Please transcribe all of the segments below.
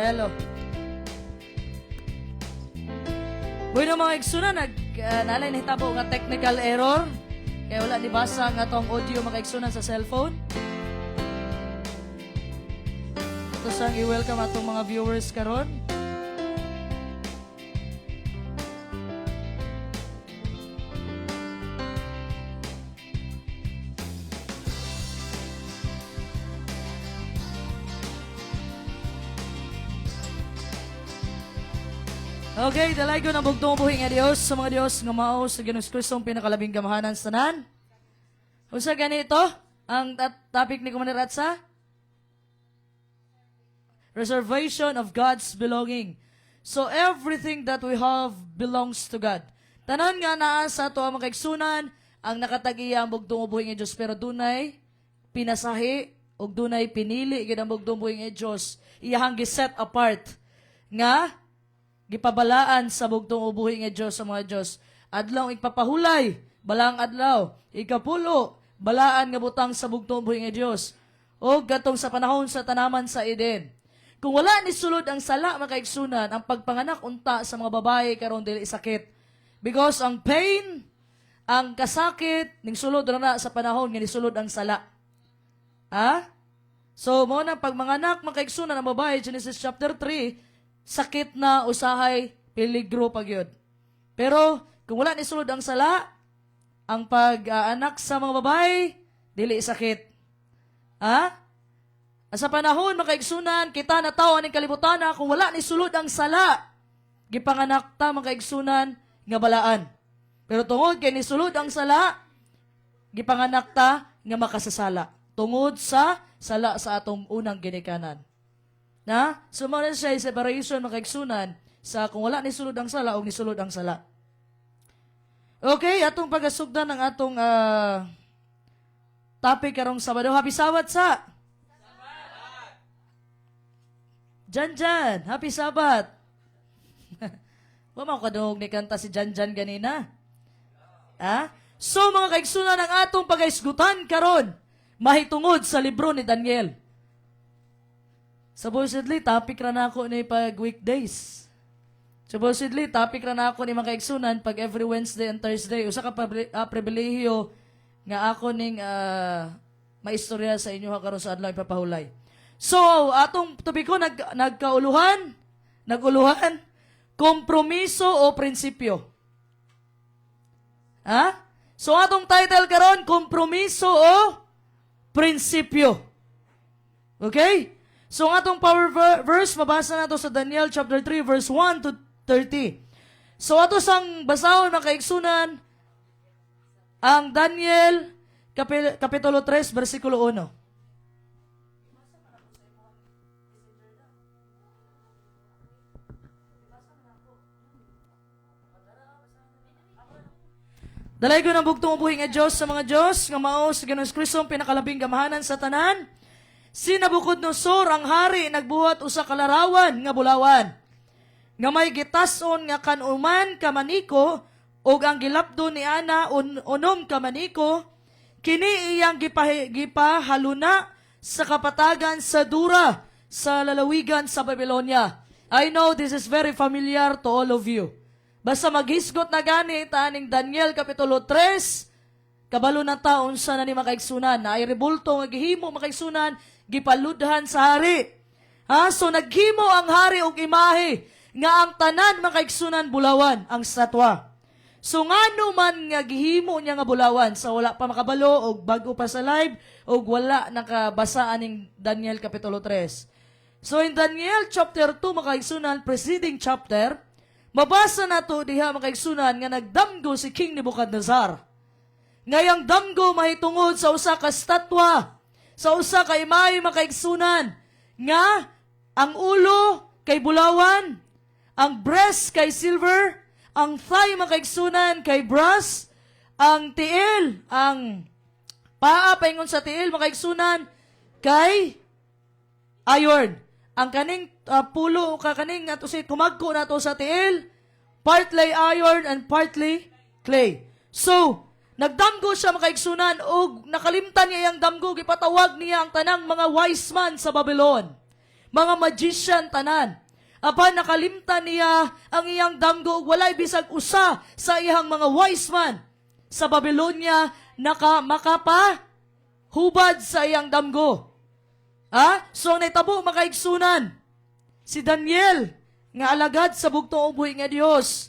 Hello. Bueno mga igsunan, nalay nahitabo nga technical error. Kaya wala nibasa nga tong audio mga igsunan sa cellphone. Ito sang i-welcome atong mga viewers karon. Okay, dalay ko ng bugtong buhi nga Dios sa mga Dios nga mao sa Ginoong Kristong pinakalabing gamahanan sa tanan. Unsa ganito ang topic ni Kumanerat sa reservation of God's belonging. So everything that we have belongs to God. Tanan nga naa sa ato ang makaigsunan ang nakatagiya ang bugtong buhi nga Dios pero dunay pinasahi ug dunay pinili gid ang bugtong buhi nga Dios. Iyahang gi-set apart nga gipabalaan sa bugtong ubuhi nga Dios sa mga Dios. Adlaw ipapahulay, balang adlaw. Ikapulo, balaan nga butang sa bugtong ubuhi nga Dios. O gatong sa panahon sa tanaman sa Eden. Kung wala ni sulod ang sala makaigsunan, ang pagpanganak unta sa mga babae karon dili sakit. Because ang pain, ang kasakit ning sulod na sa panahon nga nisulod ang sala. Ha? So mo na pagmanganak makaigsunan ang babae Genesis chapter 3 sakit na usahay, peligro pagyod. Pero, kung wala ni sulod ang sala, ang pag-anak sa mga babae, dili sakit. Ha? Sa panahon, makaigsunan, kita na tao aning kalibutan na kung wala ni sulod ang sala, gipanganak ta makaigsunan nga balaan. Pero tungod kay ni sulod ang sala, gipanganak ta nga makasasala. Tungod sa sala sa atong unang ginikanan. Na? So, mga siya separation makaigsunan sa kung wala ni sulod ang sala o ni sulod ang sala. Okay, atong pagasugdan ng atong topic karong Sabado. Happy Sabat sa? Sabat! Jan, Happy Sabat! Wala kadungog ni kanta si Jan ganina. Ha? So, mga kaigsunan ng atong pagaisgutan karon mahitungod sa libro ni Daniel. Supposedly, topic ra na ako ni pag weekdays. Supposedly, topic ra na ako ni mga kaigsunan pag every Wednesday and Thursday. Usa ka pribilehiyo nga ako ning maistorya sa inyo karon sa adlaw ipapahulay. So, atong topiko naguluhan, kompromiso o prinsipyo. Ha? So, atong title karon, kompromiso o prinsipyo. Okay? So, ang atong power verse, mabasa na ito sa Daniel chapter 3, verse 1 to 30. So, ato sang basahon ng kaigsunan, ang Daniel, kapitulo 3, versikulo 1. Dalay ko ng bugtong ubuhi nga Diyos sa mga Diyos, nga mao sa Ginoong Kristong pinakalabing gamahanan sa tanan. Si Nabucodonosor ang hari nagbuhat usa ka larawan nga bulawan nga may gitason nga kanuman ka maniko ug ang gilapdon ni ana unom ka maniko kini iyang gipahaluna sa kapatagan sa Dura sa lalawigan sa Babylonia. I know this is very familiar to all of you. Basta maghisgot na gani taning Daniel kapitulo 3 kabalo na taon sa na ni makaigsunan na ay rebulto nga gihimo makaigsunan gipaludhan sa hari. Ha? So naghimo ang hari og imahe nga ang tanan makaigsunan bulawan ang statwa. So ngano man nga gihimo niya nga bulawan sa wala pa makabalo og bago pa sa live og wala nakabasa aning Daniel kapitulo 3. So in Daniel chapter 2 makaigsunan preceding chapter mabasa nato diha makaigsunan nga nagdamgo si King Nebuchadnezzar. Ngayang damgo mahitungod sa usa ka statwa sa usa ka imahe makaigsunan nga ang ulo kay bulawan, ang breast kay silver, ang thigh makaigsunan kay brass, ang tiil, ang paa paingon sa tiil makaigsunan kay iron. Ang kaning pulo ka kaning ato si kumagko nato sa tiil, partly iron and partly clay. So, nagdamgo siya makaigsunan o nakalimtan niya yung damgo, ipatawag niya ang tanang mga wise man sa Babylon. mga magician tanan. Apan nakalimtan niya ang iyang damgo, walay bisag usa sa iyang mga wise man sa Babylonia makapahubad sa iyang damgo. So naitabo makaigsunan si Daniel nga alagad sa bugtong uboy nga Dios.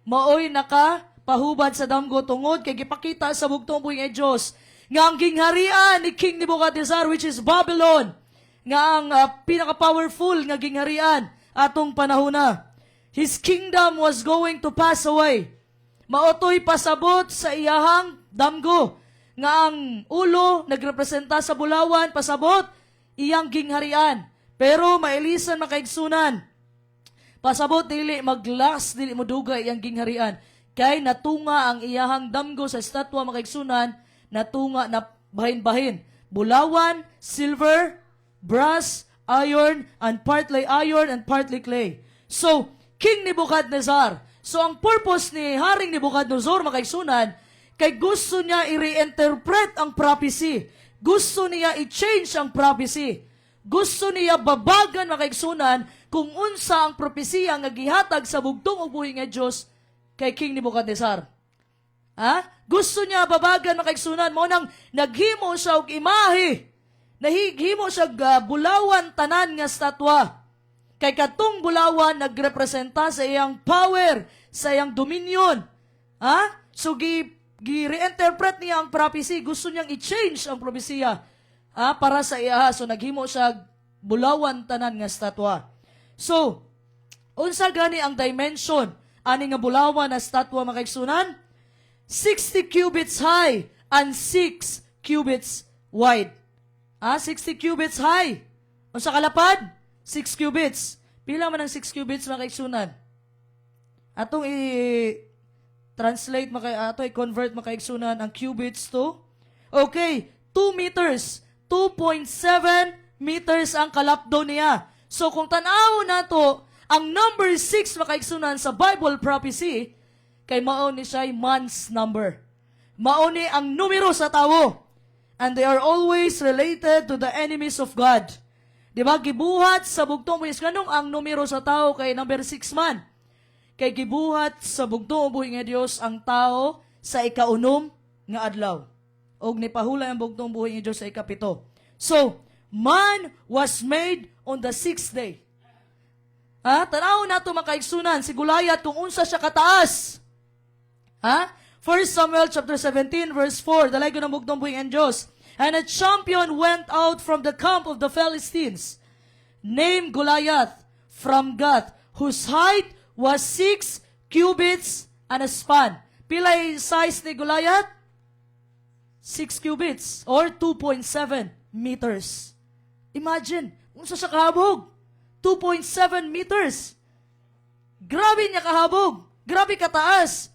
Maoy nakapahubad sa damgo tungod kay gipakita sa bugtong uboy nga Dios nga ang gingharian ni King Nebuchadnezzar, which is Babylon, nga ang pinaka-powerful nga gingharian atong panahon na. His kingdom was going to pass away. Maotoy pasabot sa iyahang damgo nga ang ulo nagrepresenta sa bulawan, pasabot iyang gingharian. Pero mailisan makaigsunan, pasabot dili maglas, dili moduga iyang gingharian. Kay natunga ang iyahang damgo sa estatwa makaigsunan, natunga na bahin-bahin. Bulawan, silver, brass, iron, and partly iron and partly clay. So, King Nebuchadnezzar. So, ang purpose ni Haring Nebuchadnezzar, makaigsunan, kay gusto niya i-reinterpret ang prophecy. Gusto niya i-change ang prophecy. Gusto niya babagan, makaigsunan, kung unsa ang propesiya nga gihatag sa bugtong ubuhi nga Diyos kay King Nebuchadnezzar. Gusto niya babagan, makaigsunan, mo nang naghimo siya og imahe. Nahighimo siya bulawan tanan nga statwa. Kay katong bulawan nagrepresenta sa iyang power, sa iyang dominion. So gi-reinterpret niya ang prophecy. Gusto niyang i-change ang propesiya para sa iya. So naghimo siya bulawan tanan nga statwa. So, unsa gani ang dimension ani nga bulawan na statwa makaigsunan? 60 cubits high and 6 cubits wide. 60 cubits high. Unsa kalapad? 6 cubits. Pila man ang 6 cubits makaigsunan? Atong i-translate, i-convert makaigsunan ang cubits to? Okay, 2 meters. 2.7 meters ang kalapdo niya. So kung tanaw na to, ang number 6 makaigsunan sa Bible prophecy, kay mao ni siya man's number. Mao ni ang numero sa tawo. And they are always related to the enemies of God. Diba? Gibuhat sa bugtong buhis. Ganong ang numero sa tao kay number 6 man. Kay gibuhat sa bugtong buhis nga Diyos ang tao sa ikaunom nga adlaw. O nipahulay ang bugtong buhis nga Diyos sa ikapito. So, man was made on the 6th day. Tanaw na ito makaigsunan, si Goliath kung unsa siya kataas. 1 Samuel chapter 17 verse 4, dalay ko ng bugtong buhing ang Diyos. And a champion went out from the camp of the Philistines, named Goliath from Gath, whose height was 6 cubits and a span. Pilay size ni Goliath? 6 cubits or 2.7 meters. Imagine, unsa siya kahabog? 2.7 meters. Grabe niya kahabog. Grabe kataas.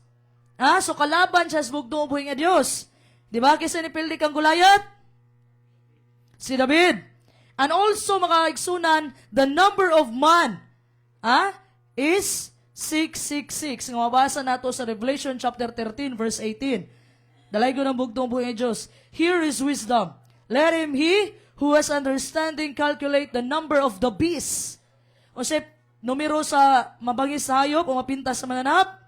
So kalaban siya sa bugtong ubuhi nga Diyos. Di ba? Kaysa nipildi kang Goliath? Si David. And also, makaigsunan, the number of man is 666. Nga mabasa nato sa Revelation chapter 13 verse 18. Dalay ko ng bugtong ubuhi nga Diyos. Here is wisdom. Let him he who has understanding calculate the number of the beast. O siya, numero sa mabangis sa hayop o mapintas sa mananap.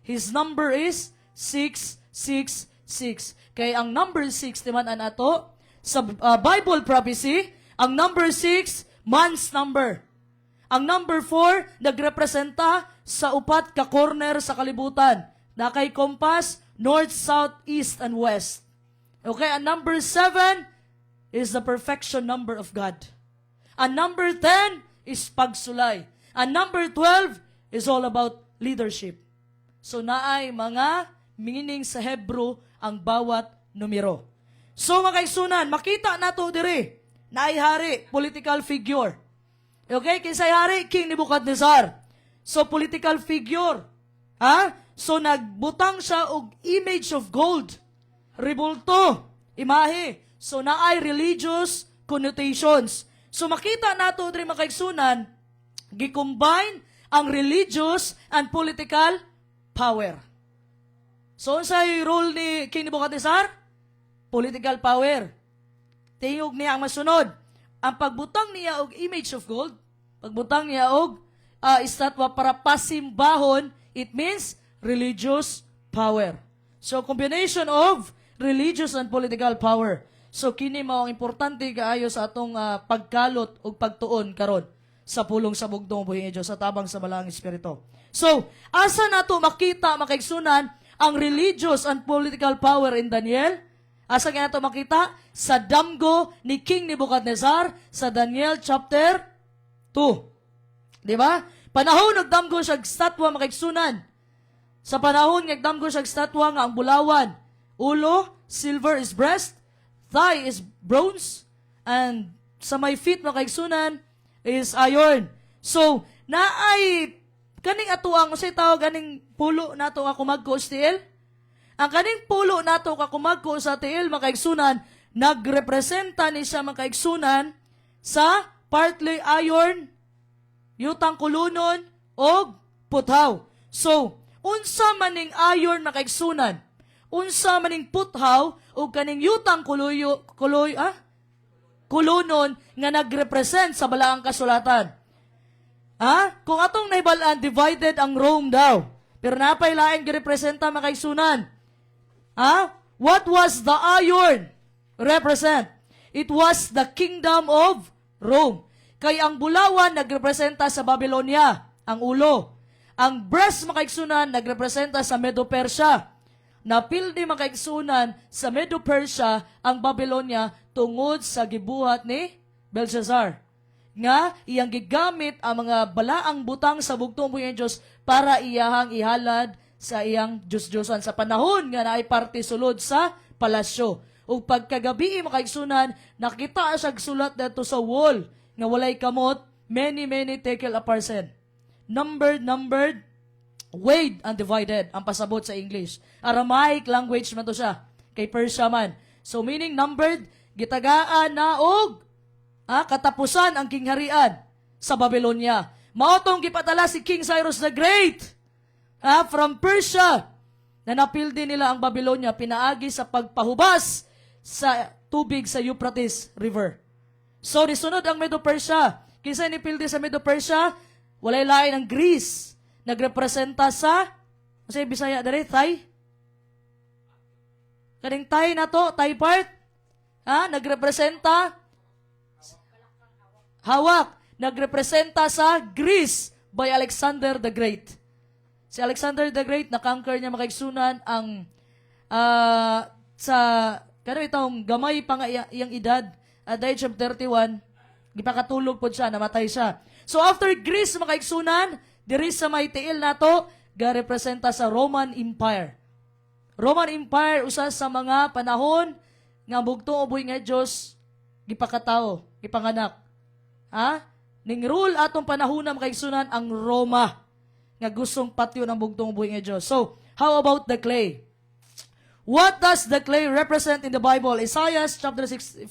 His number is 666. Kaya ang number 6, timan-an ato, sa Bible prophecy, ang number 6, man's number. Ang number 4, nagrepresenta sa upat ka corner sa kalibutan. Na kay compass, north, south, east, and west. Okay, ang number 7 is the perfection number of God. Ang number 10 is pagsulay. Ang number 12 is all about leadership. So naay mga meaning sa Hebrew ang bawat numero. So makaigsunan, makita nato diri naay hari, political figure. Okay, kinsay hari? King Nebuchadnezzar. So political figure. So nagbutang siya og image of gold. Ribulto, imahe. So naay religious connotations. So makita nato diri makaigsunan, gi-combine ang religious and political power. So, unsay role ni King Nebuchadnezzar? Political power. Tingog niya ang masunod. ang pagbutang niya og image of gold, pagbutang niya og estatwa para pasimbahon, it means religious power. So combination of religious and political power. So kini mao ang importante kaayo sa atong pagkalot ug pagtuon karon sa pulong sa bugtong buhing Dios sa tabang sa balaang espiritu. So, asa nato makita makaigsunan ang religious and political power in Daniel? Asa nga nato makita? Sa damgo ni King Nebuchadnezzar sa Daniel chapter 2. Di ba? Panahon nagdamgo siya statwa makaigsunan. Sa panahon nagdamgo siya statwa nga ang bulawan, ulo, silver is breast, thigh is bronze, and sa may feet makaigsunan is iron. So, naay kaning atuang usay tawag ganing pulo nato nga kumagko sa tiil. Ang kaning pulo nato nga kumagko sa tiil makaigsunan nagrepresenta ni siya makaigsunan sa partly iron, yutang kulunon og puthaw. So, unsa maning iron makaigsunan, unsa maning puthaw og kaning yutang kulunon nga nagrepresent sa balaang kasulatan. Kung atong nahibalaan, divided ang Rome daw. Pero napay laing girepresenta makaigsunan. What was the iron represent? It was the kingdom of Rome. Kay ang bulawan nagrepresenta sa Babylonia, ang ulo. Ang breast makaigsunan nagrepresenta sa Medo-Persia. Napildi makaigsunan sa Medo-Persia ang Babylonia tungod sa gibuhat ni Belshazzar. Nga iyang gigamit ang mga balaang butang sa bugtong buhing Diyos para iyahang ihalad sa iyang Diyos-Diyosan sa panahon nga naay parte sulod sa palasyo. Ug pagkagabi makaigsunan, nakita siya sulat dito sa wall nga walay kamot, many tekel a parcel. Numbered, weighed and divided ang pasabot sa English. Aramaic language man to siya, kay Persia man. So meaning numbered, gitagaan na og katapusan ang kingharian sa Babylonia. Mao tong gipatala si King Cyrus the Great from Persia na napildi nila ang Babylonia pinaagi sa pagpahubas sa tubig sa Euphrates River. So nisunod ang Medo-Persia. Kinsa nipildi sa Medo-Persia? Walay lain ang Greece. Nagrepresenta sa Bisaya dere Thai. Kaning Thai na to, Thai part. Nagrepresenta hawak. Nagrepresenta sa Greece by Alexander the Great. Si Alexander the Great, na-conquer niya makaigsunan ang itong gamay pa nga iyang edad, at the age of 31, gipakatulog po siya, namatay siya. So after Greece makaigsunan, diri sa may tiil nato, ga-representa sa Roman Empire. Roman Empire, usa sa mga panahon nga bugtong uboy nga Diyos, gipakatao, gipanganak. Ning rule atong panahon na makaigsunan ang Roma nga gustong patyo ng bugtong buhay nga Diyos. So, how about the clay? What does the clay represent in the Bible? Isaiah chapter 64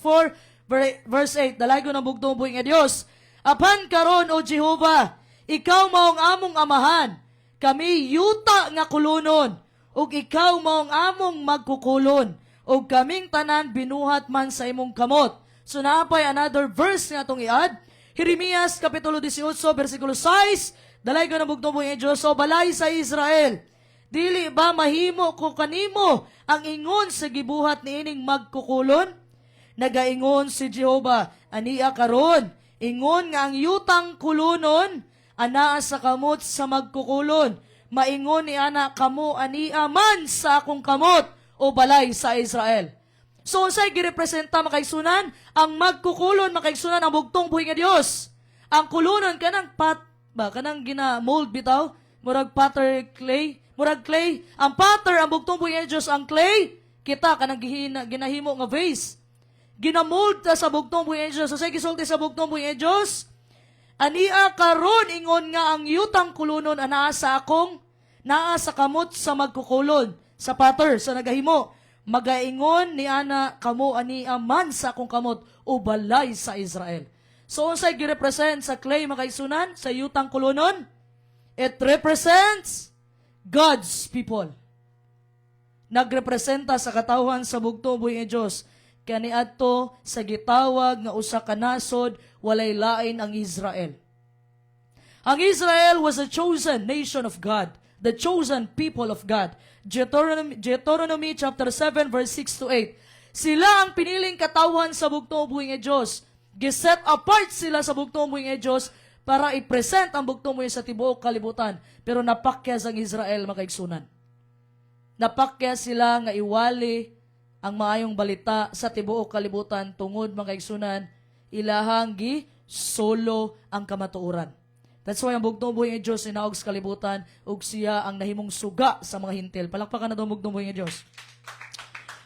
verse 8, dalago ng bugtong buhay nga Diyos. Apan karon o Jehova, ikaw maong among amahan, kami yuta nga kulunon, ug ikaw maong among magkukulon, ug kaming tanan binuhat man sa imong kamot. So naapay another verse nga itong iad, Jeremias kapitulo 18 versikulo 6, dalay ko na bugtong buhay Diyos, o balay sa Israel, dili ba mahimo ko kanimo ang ingon sa gibuhat niining magkukulon? Nagaingon si Jehova, aniya karon, ingon nga ang yutang kulunon, anaa sa kamot sa magkukulon, maingon ni ana kamo aniya man sa akong kamot, o balay sa Israel. So, unsay girepresenta makaigsunan? Ang magkukulon makaigsunan ang bugtong buhay nga Dios. Ang kulunon kanang kanang gina-mold bitaw, murag potter clay, murag clay. Ang potter ang bugtong buhay nga Dios, ang clay kita kanang ginahimo nga vase. Ginamold ta sa bugtong buhay nga Dios. Unsay gisulti sa bugtong buhay nga Dios? Ania karon ingon nga ang yutang kulunon anaa sa akong naa sa kamot sa magkukulon, sa potter sa nagahimo. Magaingon ni ana kamo ania man sa akong kamot o balay sa Israel. So unsay girepresent sa clay makaigsunan sa yutang kulunon? It represents God's people. Nagrepresenta sa katawhan sa bugtong buhay nga Dios. kaniadto sa gitawag nga usa ka nasod walay lain ang Israel. Ang Israel was a chosen nation of God, the chosen people of God. Deuteronomy chapter 7 verse 6 to 8. Sila ang piniling katawan sa bugtong buhing nga Dios. Giset apart sila sa bugtong buhing nga Dios para i-present ang bugtong buhing sa tibuok kalibutan. Pero napakyas ang Israel makaigsunan. Napakyas sila nga iwali ang maayong balita sa tibuok kalibutan tungod makaigsunan ilahang gi solo ang kamatuoran. That's why ang bugtong buhing nga Dios inaog sa kalibutan ug siya ang nahimong suga sa mga hintil. Palakpakan na daw ang bugtong buhing nga Dios.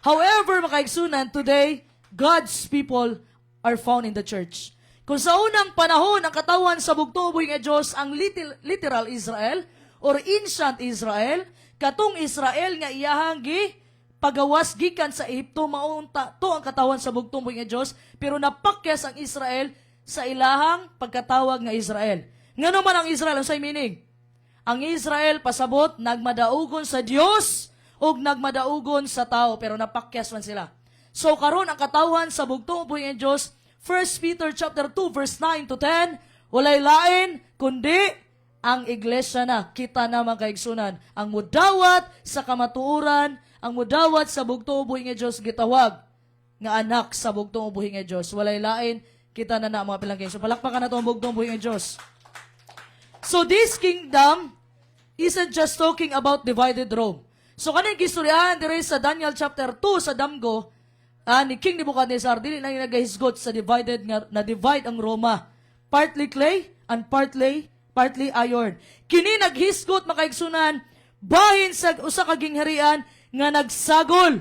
However, makaigsunan, today, God's people are found in the church. Kung sa unang panahon, ang katawan sa bugtong buhing nga Dios ang literal Israel or ancient Israel, katong Israel nga iyahang gi pagawas gikan sa Ehipto maunta to ang katawan sa bugtong buhing nga Dios, pero napakyas ang Israel sa ilahang pagkatawag nga Israel. Ngano man ang Israel, ang say meaning? Ang Israel pasabot nagmadaugon sa Dios ug nagmadaugon sa tao, pero napakyas man sila. So karon ang katawan sa bugtong buhing nga Dios, 1 Peter chapter 2 verse 9 to 10, walay lain kundi ang iglesia na. Kita na mga kaigsunan, ang mudawat sa kamatuoran, ang mudawat sa bugtong buhing nga Dios gitawag nga anak sa bugtong buhing nga Dios. Walay lain, kita na mga pilangkin. So palakpakan na to ang bugtong buhing nga Dios. So this kingdom isn't just talking about divided Rome. So kaning gistoryahan dire sa Daniel chapter 2 sa damgo ni King Nebuchadnezzar, dili na nagahisgot sa divided nga na divide ang Roma. Partly clay and partly iron. Kini naghisgot makaigsunan bahin sa usa ka gingharian nga nagsagol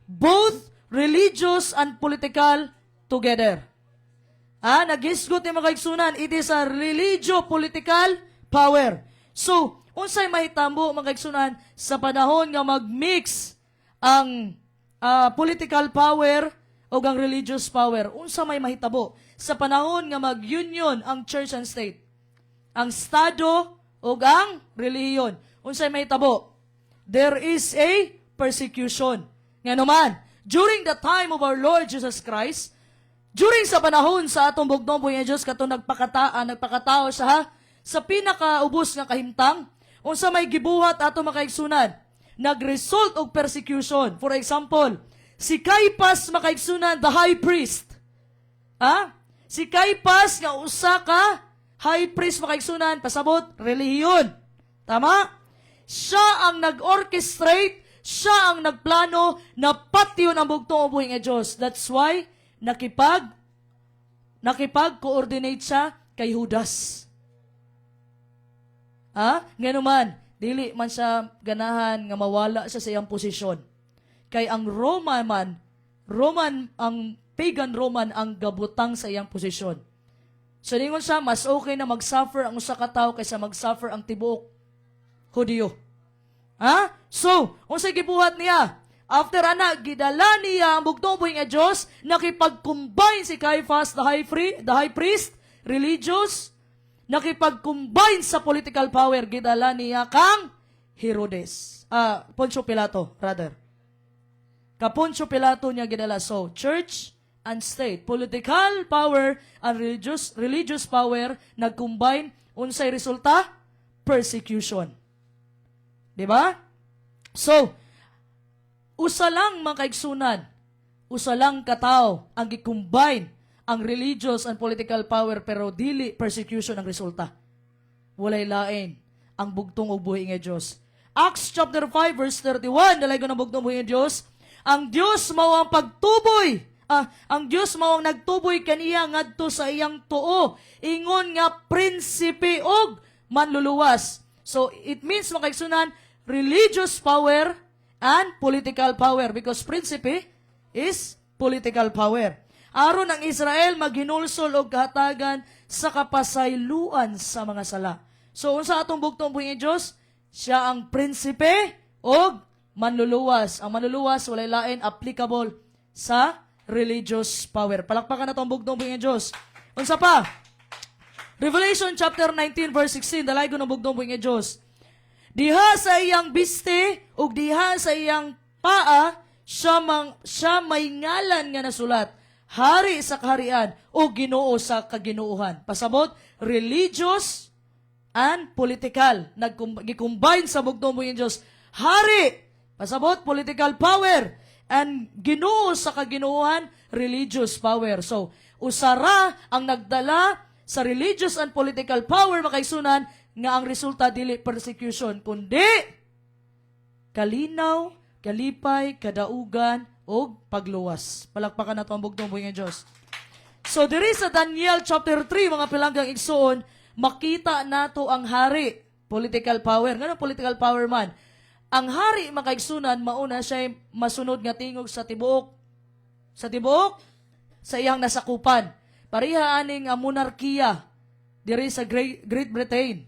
both religious and political together. Naghisgot ni makaigsunan, it is a religio-political power. So, unsay mahitabo makaigsunan sa panahon nga mag-mix ang political power o ang religious power? Unsa may mahitabo sa panahon nga mag-union ang church and state? Ang Estado o ang relihiyon. Unsay mahitabo? There is a persecution. Nga naman, during the time of our Lord Jesus Christ, during sa panahon sa atong bugtong buhing nga Dios katong nagpakatao siya sa pinakaubos nga kahimtang, unsa may gibuhat ato makaigsunan, nagresult og persecution. For example, si Caiaphas makaigsunan, the high priest. Si Caiaphas nga usa ka high priest makaigsunan, pasabot relihiyon. Tama? Siya ang nag-orchestrate, siya ang nagplano na patyon ang bugtong buhing nga Dios. That's why nakipag-coordinate siya kay Judas. Ngano man, dili man siya ganahan nga mawala siya sa iyang posisyon. Kay ang ang pagan Roman ang gabutang sa iyang posisyon. So ningon siya, mas okay na mag-suffer ang usa ka tawo kaysa mag-suffer ang tibuok Hudyo. So, unsay gibuhat niya? After gidala niya ang bugtong buhing nga Dios, nakipag-combine si Caiaphas, the high priest, religious, nakipag-combine sa political power, gidala niya kang Herodes. Poncio Pilato, rather. Ka Poncio Pilato niya gidala. So, church and state, political power and religious power, nag-combine, unsay resulta? Persecution. Diba? So, usa lang mga kaigsunan, usa lang katao ang gi-combine ang religious and political power, pero dili persecution ang resulta. Walay lain ang bugtong ug buhi nga Dios. Acts chapter 5 verse 31, dalay ko ng bugtong buhi nga Dios. Ang Dios mao ang pagtuboy. Ang Dios mao ang nagtuboy kaniya ngadto sa iyang tuo, ingon nga prinsipe og manluluwas. So it means mga kaigsunan, religious power and political power, because prinsipe is political power. Aron ang Israel maghinulsol og kahatagan sa kapasayloan sa mga sala. So unsa atong bugtong buhi nga Dios? Siya ang prinsipe og manluluwas. Ang manluluwas walay lain applicable sa religious power. Palakpakan na itong bugtong buhi nga Dios. Unsa pa? Revelation chapter 19 verse 16, dalay ko ng bugtong buhi nga Dios. Diha sa iyang biste ug diha sa iyang paa siya may ngalan nga nasulat, hari sa kaharian o Ginoo sa kaginuuhan. Pasabot, religious and political. Nag-combine sa bugtong buhing Diyos. Hari, pasabot, political power. And Ginoo sa kaginuuhan, religious power. So, usara ang nagdala sa religious and political power makaisunan nga ang resulta dili persecution, kundi kalinaw, kalipay, kadaugan, o pagluwas. Palakpakan na ito ang bugtong buhing Diyos. So, diri sa Daniel chapter 3, mga pilanggang igsoon, makita nato ang hari, political power. Ngano political power man? Ang hari, makaigsunan, mauna siya masunod nga tingog sa tibuok. Sa tibuok? Sa iyang nasakupan. Pariha aning monarkiya diri sa Great Britain.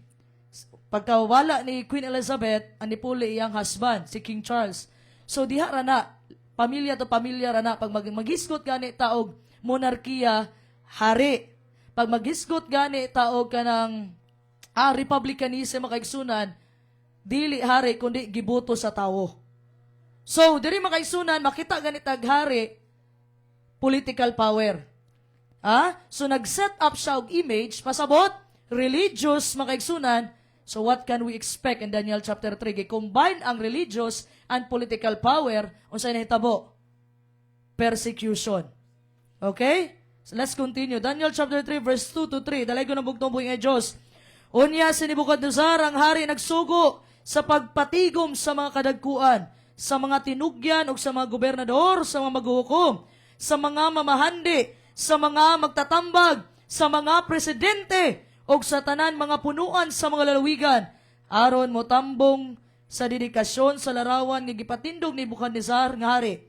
Pagkawala ni Queen Elizabeth, anipuli iyang husband, si King Charles. So diha rana, pamilya to pamilya rana, pag maghisgot gani taog monarkiya, hari. Pag maghisgot gani taog kanang republicanism makaigsunan, dili hari kundi gibuto sa tawo. So diri makaigsunan makita gani tag hari, political power. So nag-set up siya og image, pasabot, religious makaigsunan. So what can we expect in Daniel chapter 3? Combine ang religious and political power, unsay nahitabo? Persecution. Okay? So let's continue. Daniel chapter 3 verse 2 to 3. Dalay ko ng bugtong buhing Diyos. Unya si Nebuchadnezzar ang hari nagsugo sa pagpatigom sa mga kadagkuan, sa mga tinugyan o sa mga gobernador, sa mga maghuhukom, sa mga mamahandi, sa mga magtatambag, sa mga presidente, o sa tanan mga punuan sa mga lalawigan, aron mo tambong sa dedikasyon sa larawan nga gipatindog ni Nebuchadnezzar nga hari.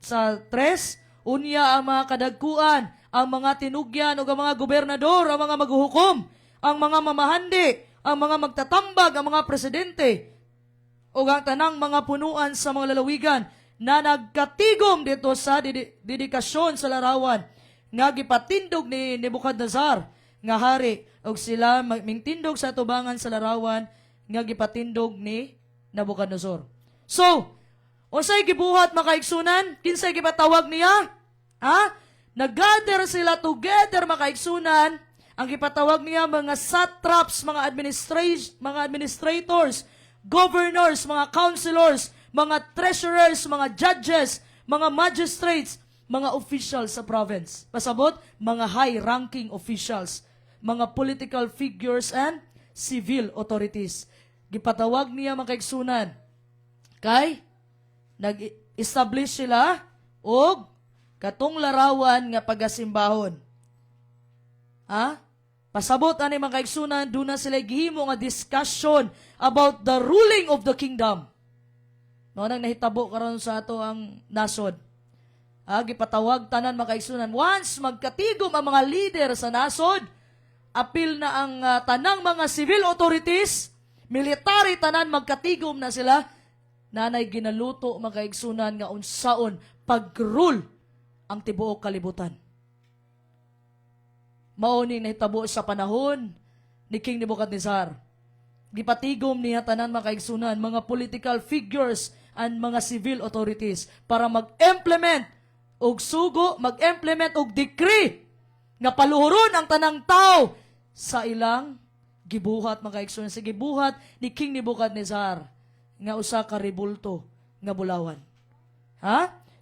Sa 3, unya ang mga kadagkuan, ang mga tinugyan o ang mga gobernador, ang mga maghuhukom, ang mga mamahandi, ang mga magtatambag, ang mga presidente, o ang tanang mga punuan sa mga lalawigan na nagkatigom dito sa dedikasyon sa larawan nga gipatindog ni Nebuchadnezzar nga hari, og sila mingtindog sa tubangan sa larawan nga gipatindog ni Nebuchadnezzar. So, unsay gibuhat makaigsunan? Kinsay gipatawag niya? Nag-gather sila together makaigsunan. Ang gipatawag niya mga satraps, mga administrators, governors, mga councilors, mga treasurers, mga judges, mga magistrates, mga officials sa province. Pasabot, mga high-ranking officials, mga political figures and civil authorities. Gipatawag niya mga kaigsunan. Kay, nag-establish sila og katong larawan nga pagasimbahon. Pasabot ani mga kaigsunan, doon na sila gihimo nga discussion about the ruling of the kingdom. No, nang nahitabo karon sa ato ang nasod. Gipatawag tanan mga kaigsunan. Once magkatigom ang mga leader sa nasod, apil na ang tanang mga civil authorities, military tanan magkatigom na sila, nanay ginaluto mga kaigsunan nga unsaon pag-rule ang tibuok kalibutan. Mauning nahitabo sa panahon ni King Nebuchadnezzar. Gipatigom niya tanan mga kaigsunan, mga political figures and mga civil authorities para mag-implement og sugo, mag-implement og decree nga paluhuron ang tanang tao sa ilang gibuhat mga kaigsunan, sa gibuhat ni King Nebuchadnezzar nga usa ka rebulto nga bulawan.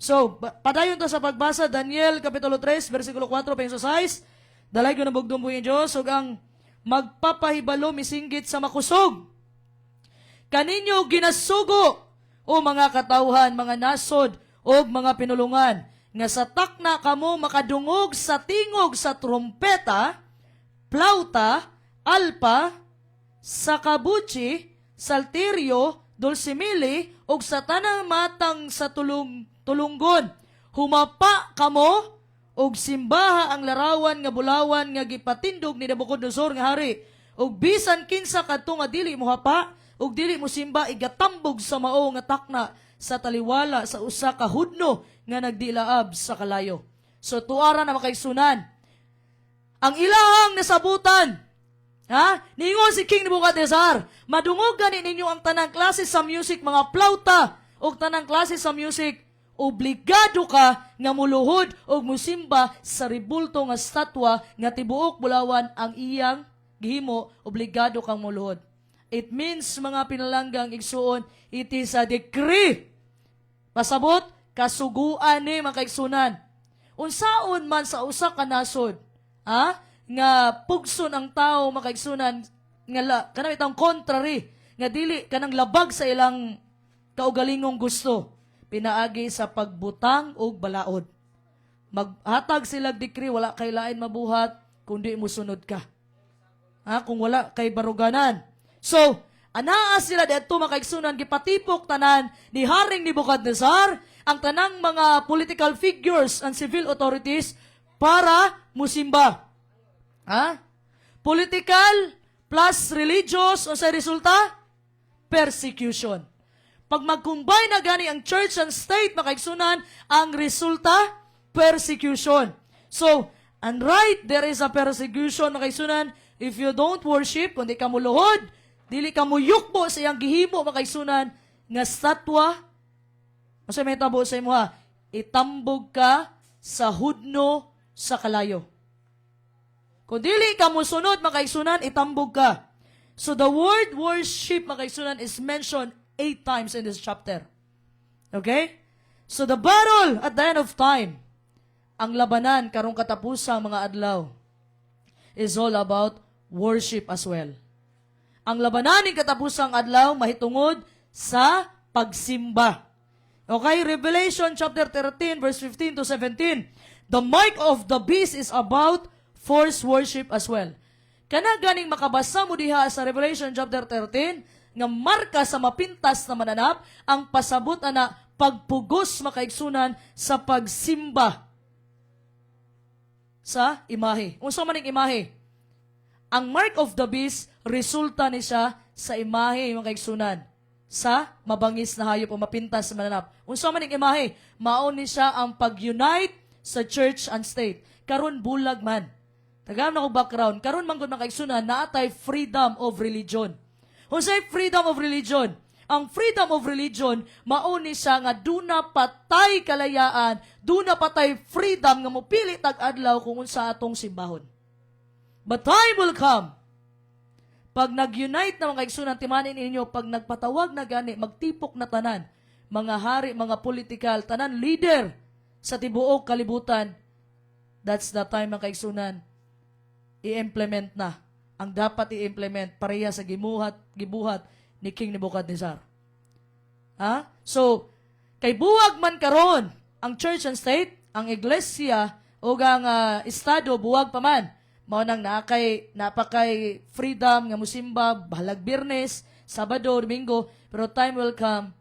So, padayon to sa pagbasa Daniel kapitulo 3 bersikulo 4 penso 6. Dalay ko na bugdong buhin Diyos ug ang magpapahibalo misinggit sa makusog. Kaninyo ginasugo o mga katawhan, mga nasod o mga pinulungan nga sa takna kamo makadungog sa tingog sa trumpeta, plauta, alpa, sakabuchi, salterio, dulcimili, ug sa tanang matang sa tulunggon. Humapa kamo, ug simbaha ang larawan nga bulawan nga gipatindog ni Nabucodonosor nga hari. Ug bisan kinsa kadto nga dili mo hapa, ug dili mo simba, igatambog sa mao nga takna sa taliwala sa usa ka hudno nga nagdilaab sa kalayo. So tuara na makaigsunan. Ang ilahang nasabutan, ningon si King Nebuchadnezzar, madungog gani ninyo ang tanang klase sa music, mga plauta, o tanang klase sa music, obligado ka nga muluhod o musimba sa ribulto nga statwa nga tibuok bulawan ang iyang gihimo, obligado kang muluhod. It means, mga pinalanggang igsuon, it is a decree. Pasabot, kasuguan ni mga kaigsunan. Unsaon man sa usa ka nasod, nga pugson ang tao mga kaigsunan, nga kanang itang contrary, nga dili kanang labag sa ilang kaugalingong gusto, pinaagi sa pagbutang og balaod. Maghatag sila decree, wala kay lain mabuhat kundi musunod ka. Kung wala kay baruganan. So, anaa sila dito mga kaigsunan, gipatipok tanan ni Haring Nebuchadnezzar ang tanang mga political figures and civil authorities para musimba. Political plus religious, o sa resulta? Persecution. Pag mag-combine na gani ang church and state, makaigsunan, ang resulta, persecution. So, and right, there is a persecution, makaigsunan, if you don't worship, kundi ka muluhod, dili ka muyukbo sa iyang gihimo, makaigsunan, nga statwa, masay may tabo sa imo itambog ka sa hudno sa kalayo. Kung dili ka musunod, makaigsunan, itambog ka. So, the word worship, makaigsunan, is mentioned 8 times in this chapter. Okay? So the battle at the end of time, ang labanan karong katapusang mga adlaw, is all about worship as well. Ang labanan ng katapusang adlaw mahitungod sa pagsimba. Okay? Revelation chapter 13 verse 15 to 17. The mark of the beast is about forced worship as well. Kana ganing makabasa mo diha sa Revelation chapter 13, nga marka sa mapintas na mananap, ang pasabot na pagpugos makaigsunan sa pagsimba sa imahe. Unsa man ning imahe? Ang mark of the beast, resulta ni siya sa imahe, makaigsunan, sa mabangis na hayop o mapintas na mananap. Unsa man ning imahe? Mao ni siya ang pag-unite sa church and state. Karon bulag man. Tagam na ko background. Karon man gud makaigsunan, naatay freedom of religion. Unsay freedom of religion? Ang freedom of religion, mauni siya nga duna patay kalayaan, duna patay freedom nga mopili tag-adlaw kung unsa atong simbahon. But time will come. Pag nag-unite na mga kaigsunan, timanin ninyo, pag nagpatawag na gani, magtipok na tanan, mga hari, mga political, tanan leader sa tibuok kalibutan, that's the time mga kaigsunan, i-implement na ang dapat i-implement pareha sa gibuhat ni King Nebuchadnezzar. So, kay buwag man karon ang church and state, ang iglesia o ang estado buwag pa man. Mao nang napakay freedom nga musimba bahalag Biyernes, Sabado, Domingo, pero time will come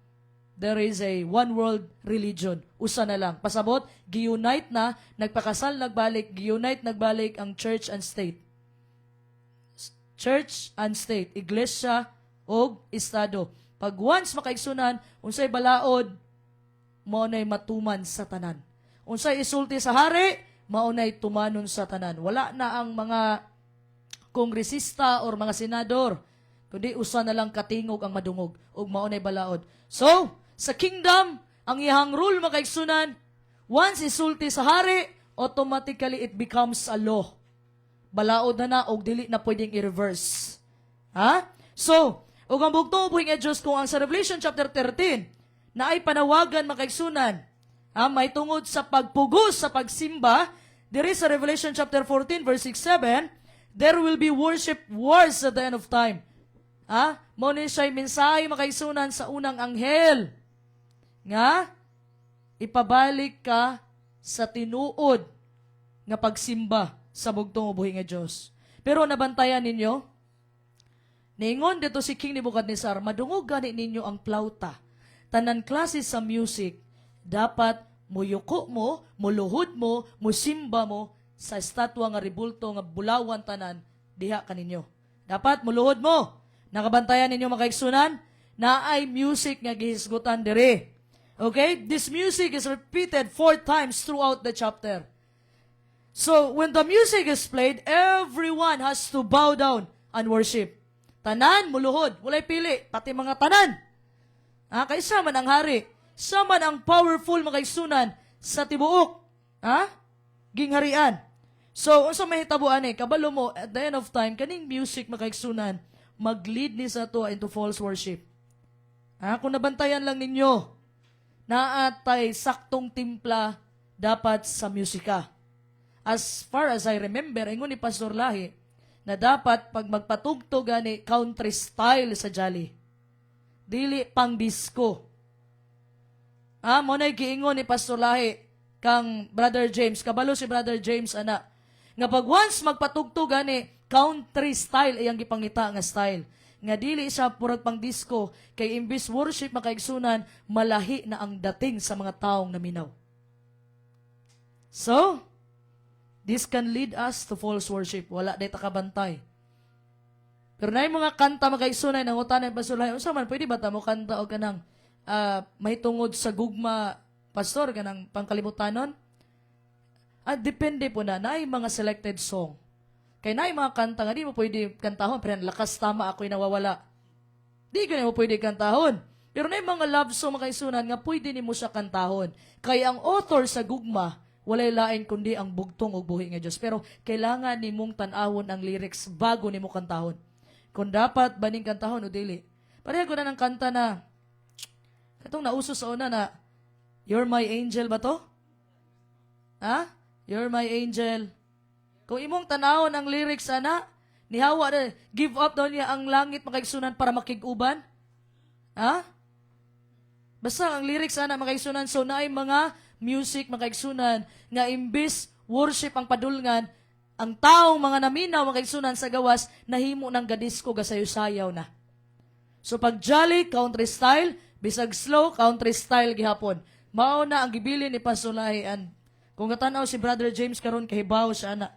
there is a one world religion. Usa na lang. Pasabot, gi-unite na, nagpakasal nagbalik, gi-unite nagbalik ang church and state. Church and state, iglesia o estado. Pag once makaigsunan, unsay balaod, maunay matuman sa tanan. Unsay isulti sa hari, maunay tumanon sa tanan. Wala na ang mga kongresista or mga senador, kundi usa na lang katingog ang madungog ug maunay balaod. So, sa kingdom, ang iyang rule makaigsunan, once isulti sa hari, automatically it becomes a law. Balaod na og dili na pwedeng i-reverse. So, ug ang bugtong upuhin nga Diyos kung ang sa Revelation chapter 13 na ay panawagan makaigsunan, may tungod sa pagpugos sa pagsimba, there is a Revelation chapter 14 verse 6-7, there will be worship wars at the end of time. Mao ni siya'y mensahe makaigsunan sa unang anghel nga ipabalik ka sa tinuod nga pagsimba sa bugtong ubuhi nga Diyos. Pero nabantayan ninyo, niingon dito si King Nebuchadnezzar, madungog gani ninyo ang plauta. Tanan klase sa music, dapat muyuko mo, muluhod mo, musimba mo sa estatwa nga ribulto nga bulawan tanan diha kaninyo. Dapat muluhod mo. Nakabantayan ninyo mga kaigsunan, na ay music nga gihisgutan diri. Okay? This music is repeated 4 times throughout the chapter. So, when the music is played, everyone has to bow down and worship. Tanan, muluhod. Walay pili. Pati mga tanan. Kaisa man ang hari. Saman ang powerful mga kaigsunan sa tibuok. Ha? Gingharian. So, unsa mahitabuan kabalo mo, at the end of time, kaning music mga kaigsunan, mag-lead ni sa to into false worship. Ha? Kung nabantayan lang ninyo, naatay saktong timpla dapat sa musika. As far as I remember, ingon ni Pastor Lahi, na dapat pag magpatugtog ani country style sa jolly. Dili pang disco. Mo na giingon ni Pastor Lahi kang Brother James, kabalo si Brother James ana. Nga pag once magpatugtog ani country style iyang gipangita nga style. Nga dili siya purag pang disco kay imbis worship makaigsunan malahi na ang dating sa mga taong naminaw. So, this can lead us to false worship. Wala day takabantay. Pero na yung mga kanta magkaisunay ng utanan pasulay, unsa man pwede ba ta mo kanta o kanang mahitungod sa gugma pastor kanang pangkalimutanon? Depende po na yung mga selected song. Kaya na yung mga kanta nga di mo pwede kantahon, pero lakas tama ako'y nawawala. Di ko na mo pwede kantahon. Pero na yung mga love song magkaisunan nga pwede ni mo siya kantahon. Kaya ang author sa gugma walay lain kundi ang bugtong ug buhi nga Dios. Pero kailangan nimong tan-awon ang lyrics bago nimo kantahon. Kung dapat baning kantahon o dili. Pareha ko na ng kanta na katong nauso sa una na You're my angel ba to? You're my angel. Kung imong tan-awon ang lyrics ana, nihawa na give up daw niya ang langit makaigsunan para makig-uban. Basta ang lyrics ana makaigsunan so naay mga music makaigsunan nga imbis worship ang padulngan ang taong mga naminaw makaigsunan sa gawas nahimo ng gadisko gasayo-sayaw na. So pag jolly country style bisag slow country style gihapon mao na ang gibilin ni Pasulahian. Kung katanaw si Brother James karon kahibaw siya na.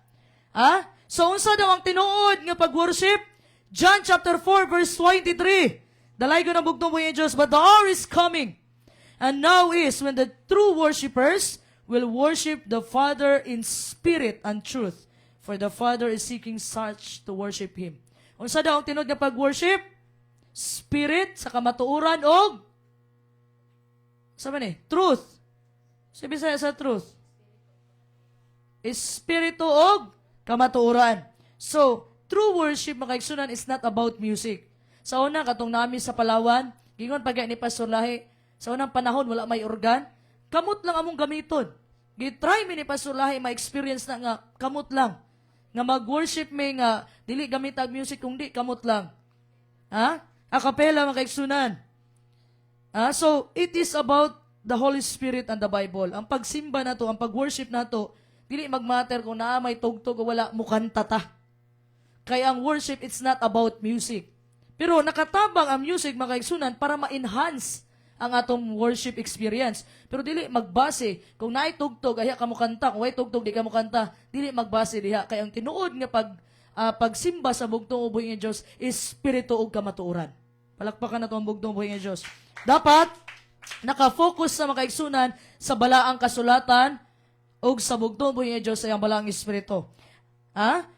So unsa daw ang tinuod nga pag-worship? John chapter 4 verse 23. Dalay ko na bugtong mo yung Diyos, but the hour is coming. And now is when the true worshipers will worship the Father in spirit and truth. For the Father is seeking such to worship Him. Unsa daw ang tinud nga pag-worship? Spirit sa kamatuoran og truth. Sabi sa truth. Espiritu og kamatuoran. So, true worship makaigsunan is not about music. Sa una katong nami sa Palawan, gingon pagya ni Pastor Lahi, sa unang panahon, wala may organ. Kamot lang among gamiton. Gitry mi ni Pastor Lahi, ma-experience na nga, kamot lang. Nga mag-worship mi nga, dili gamit ang music, kung di, kamot lang. Akapela, makaigsunan. So, it is about the Holy Spirit and the Bible. Ang pagsimba na to, ang pag-worship na to, dili mag-matter kung naa may tugtog o wala, mukanta ta. Kaya ang worship, it's not about music. Pero nakatabang ang music, makaigsunan, para ma-enhance ang atong worship experience. Pero dili magbase kung naay tugtog ay ka mo kanta, kung ay tugtog di ka mo kanta, dili magbase diha kay ang tinuod nga pagsimba sa bugtong uboy nga Dios is espiritu ug kamatuoran. Palakpakan nato ang bugtong uboy nga Dios. Dapat naka-focus sa makaigsunan sa balaang kasulatan ug sa bugtong uboy nga Dios ay ang balaang espiritu.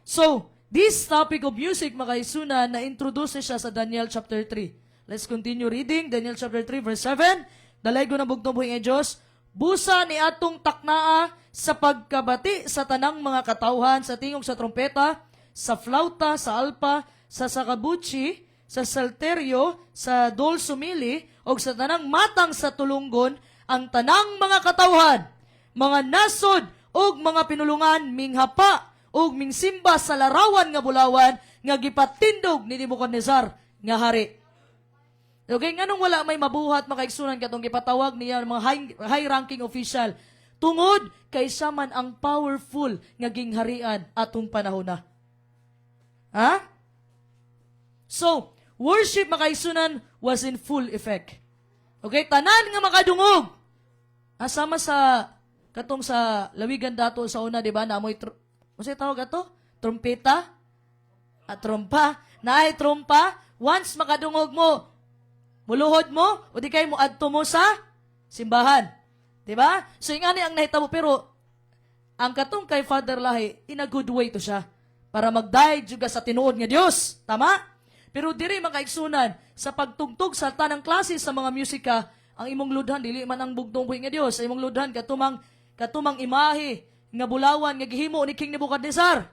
So, this topic of music makaigsunan na introduce siya sa Daniel chapter 3. Let's continue reading. Daniel chapter 3 verse 7. Dalay ko na bugtong buhi nga Diyos. Busa ni atong taknaa sa pagkabati sa tanang mga katawhan sa tingog sa trompeta, sa flauta, sa alpa, sa sakabuchi, sa salterio, sa dolsumili, o sa tanang matang sa tulunggon, ang tanang mga katawhan, mga nasod, o mga pinulungan, minghapa, o mingsimba sa larawan nga bulawan, nga gipatindog ni Nebuchadnezzar nga hari. Okay, nganong wala may mabuhat makaigsunan katong gipatawag niya mga high-ranking official tungod kay siya man ang powerful nga gingharian atong panahon na. So, worship makaigsunan was in full effect. Okay, tanan nga makadungog. Asama sa katong sa lawigan dato sa una, di ba? Naamoy unsay tawag ato? Trompeta? Trompa. Naay trompa. Once makadungog mo, muluhod mo, o di kayo mo adto mo sa simbahan. Diba? So, ingani ang nahitabo, pero ang katong kay Father Lahi, in a good way to siya. Para mag-dive juga sa tinuod nga Diyos. Tama? Pero diri makaigsunan, sa pagtugtog sa tanang klase sa mga musika, ang imong ludhan dili man ang bugtong buhi nga Dios. Sa imong ludhan katumang imahe nga bulawan nga gihimo ni King Nebuchadnezzar.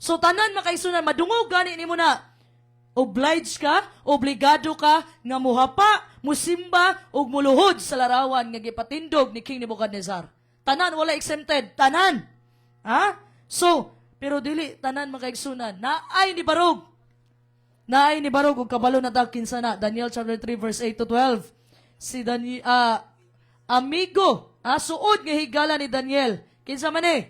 So tanan makaisunan madungog gani nimo na. Obliged ka, obligado ka nga muhapa, musimba ug muluhod sa larawan nga gipatindog ni King Nebuchadnezzar. Tanan wala exempted, tanan. Ha? So, pero dili tanan makaigsunan. Naay ni barog. Naay ni barog ug kabalo na ta kinsa na Daniel chapter 3 verse 8 to 12. Si amigo, suod nga higala ni Daniel. Kinsa man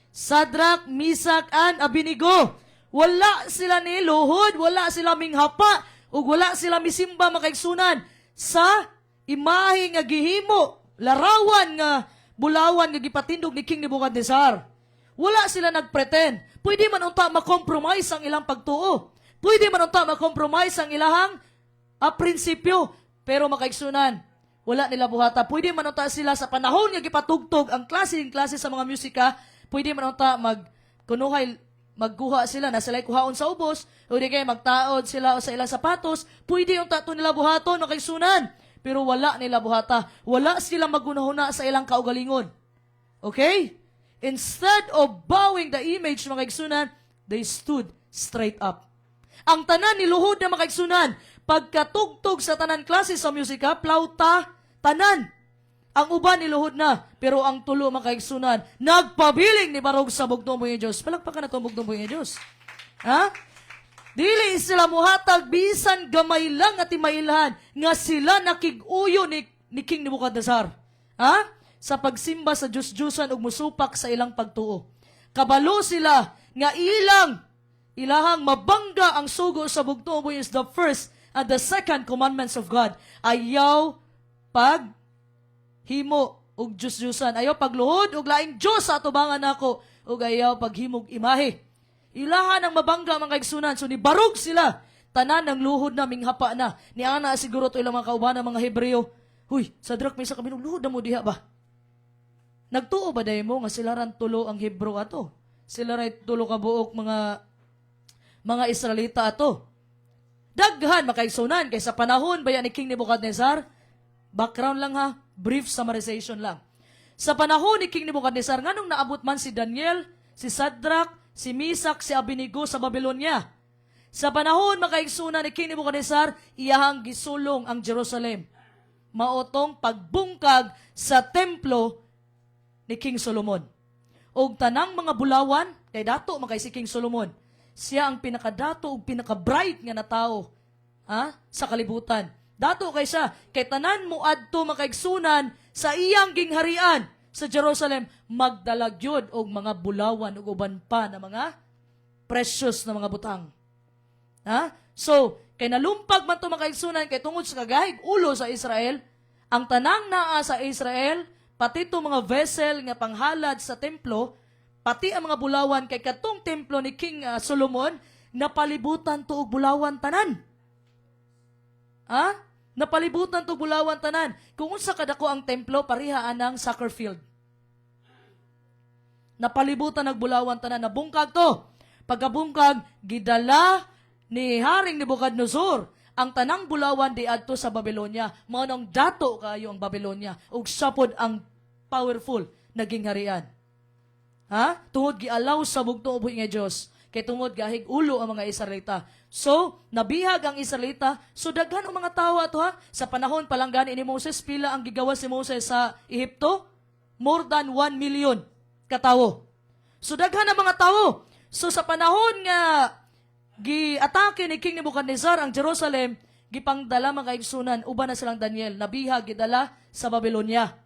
Sadrak, Misak, and Abednego. Wala sila ni luhod, wala sila minghapa, ug wala sila misimba makaigsunan sa imahe nga gihimo, larawan nga bulawan nga gipatindog ni King Nebuchadnezzar. Wala sila nagpretend. Pwede man unta makompromise ang ilang pagtuo. Pwede man unta makompromise ang ilahang prinsipyo. Pero makaigsunan, wala nila buhata. Pwede man unta sila sa panahon nga gipatugtog ang klase sa mga musika, pwede man unta magkuha sila na sila'y kuhaon sa ubos, o di kayo magtaod sila o sa ilang sapatos, pwede yung tato nila buhaton o kaisunan. Pero wala nila buhata. Wala sila magunahuna sa ilang kaugalingon. Okay? Instead of bowing the image, mga kaisunan, they stood straight up. Ang tanan ni luhod na mga kaisunan, pagkatugtog sa tanan klase sa musika, plauta, tanan. Ang uban niluhod na, pero ang tulo makaigsunan, nagpabiling ni barog sa bugtong buhay Diyos. Palagpakan na itong bugtong buhay Diyos. Ha? Dili sila muhatag, bisan gamay lang at imailhan, nga sila nakiguyo ni King Nebuchadnezzar. Ha? Sa pagsimba sa Diyos-Diyosan ug musupak sa ilang pagtuo. Kabalo sila, nga ilahang mabangga ang sugo sa bugtong buhay is the first and the second commandments of God. Ayaw himo ug Diyos-Diyosan. Ayaw pagluhod ug laing Diyos sa atubangan nako ug ayaw paghimog imahe. Ilahan ang mabangga mga kaigsunan. So ni barog sila. Tanan ng luhod na minghapa na. Ni ana siguro to ilang mga kaubanan mga Hebreo. Huy, Sadrak may sa kabinog luhod na mo diha ba? Nagtuo ba dayo mo nga sila ran tulo ang Hebrew ato? Sila ran tulo ka buok mga Israelita ato. Daghan makaigsunan kay sa panahon bayan ni King Nebuchadnezzar. Background lang ha. Brief summarization lang. Sa panahon ni King Nebuchadnezzar, nganong naabot man si Daniel, si Sadrak, si Misak, si Abednego sa Babylonia. Sa panahon makaigsunan ni King Nebuchadnezzar, iyahang gisulong ang Jerusalem. Maotong pagbungkag sa templo ni King Solomon. Og tanang mga bulawan, kay dato makay si King Solomon, siya ang pinakadato ug pinaka-bright nga na tao sa kalibutan. Dato kay siya, kay tanan mo adto makaigsunan sa iyang gingharian sa Jerusalem, magdalagyod og mga bulawan ug uban pa na mga precious na mga butang. So, kay nalumpag man to makaigsunan kay tungod sa kagahig ulo sa Israel, ang tanang naa sa Israel, pati to mga vessel nga panghalad sa templo, pati ang mga bulawan kay katong templo ni King Solomon, napalibutan to og bulawan tanan. Napalibutan to bulawan tanan. Kung unsa kadako ang templo, parihaan ng soccer field. Napalibutan ng bulawan tanan. Nabungkag to. Pagkabungkag, gidala ni Haring Nebuchadnezzar ang tanang bulawan di adto sa Babylonia. Manong dato kayo ang Babylonia. Ug sapod ang powerful naging harian. Tungod gialaw sa bugtong uboy nga Dios. Kay tungod gahig ulo ang mga Israelita. So, nabihag ang Israelita. So, daghan ang mga tao ato Sa panahon palang gani ni Moses, pila ang gigawa si Moses sa Ehipto? More than 1 million katawo. So, daghan ang mga tao. So, sa panahon nga gi-atake ni King Nebuchadnezzar ang Jerusalem, gipangdala mga kaigsunan, uban na silang Daniel, nabihag, gidala sa Babylonia.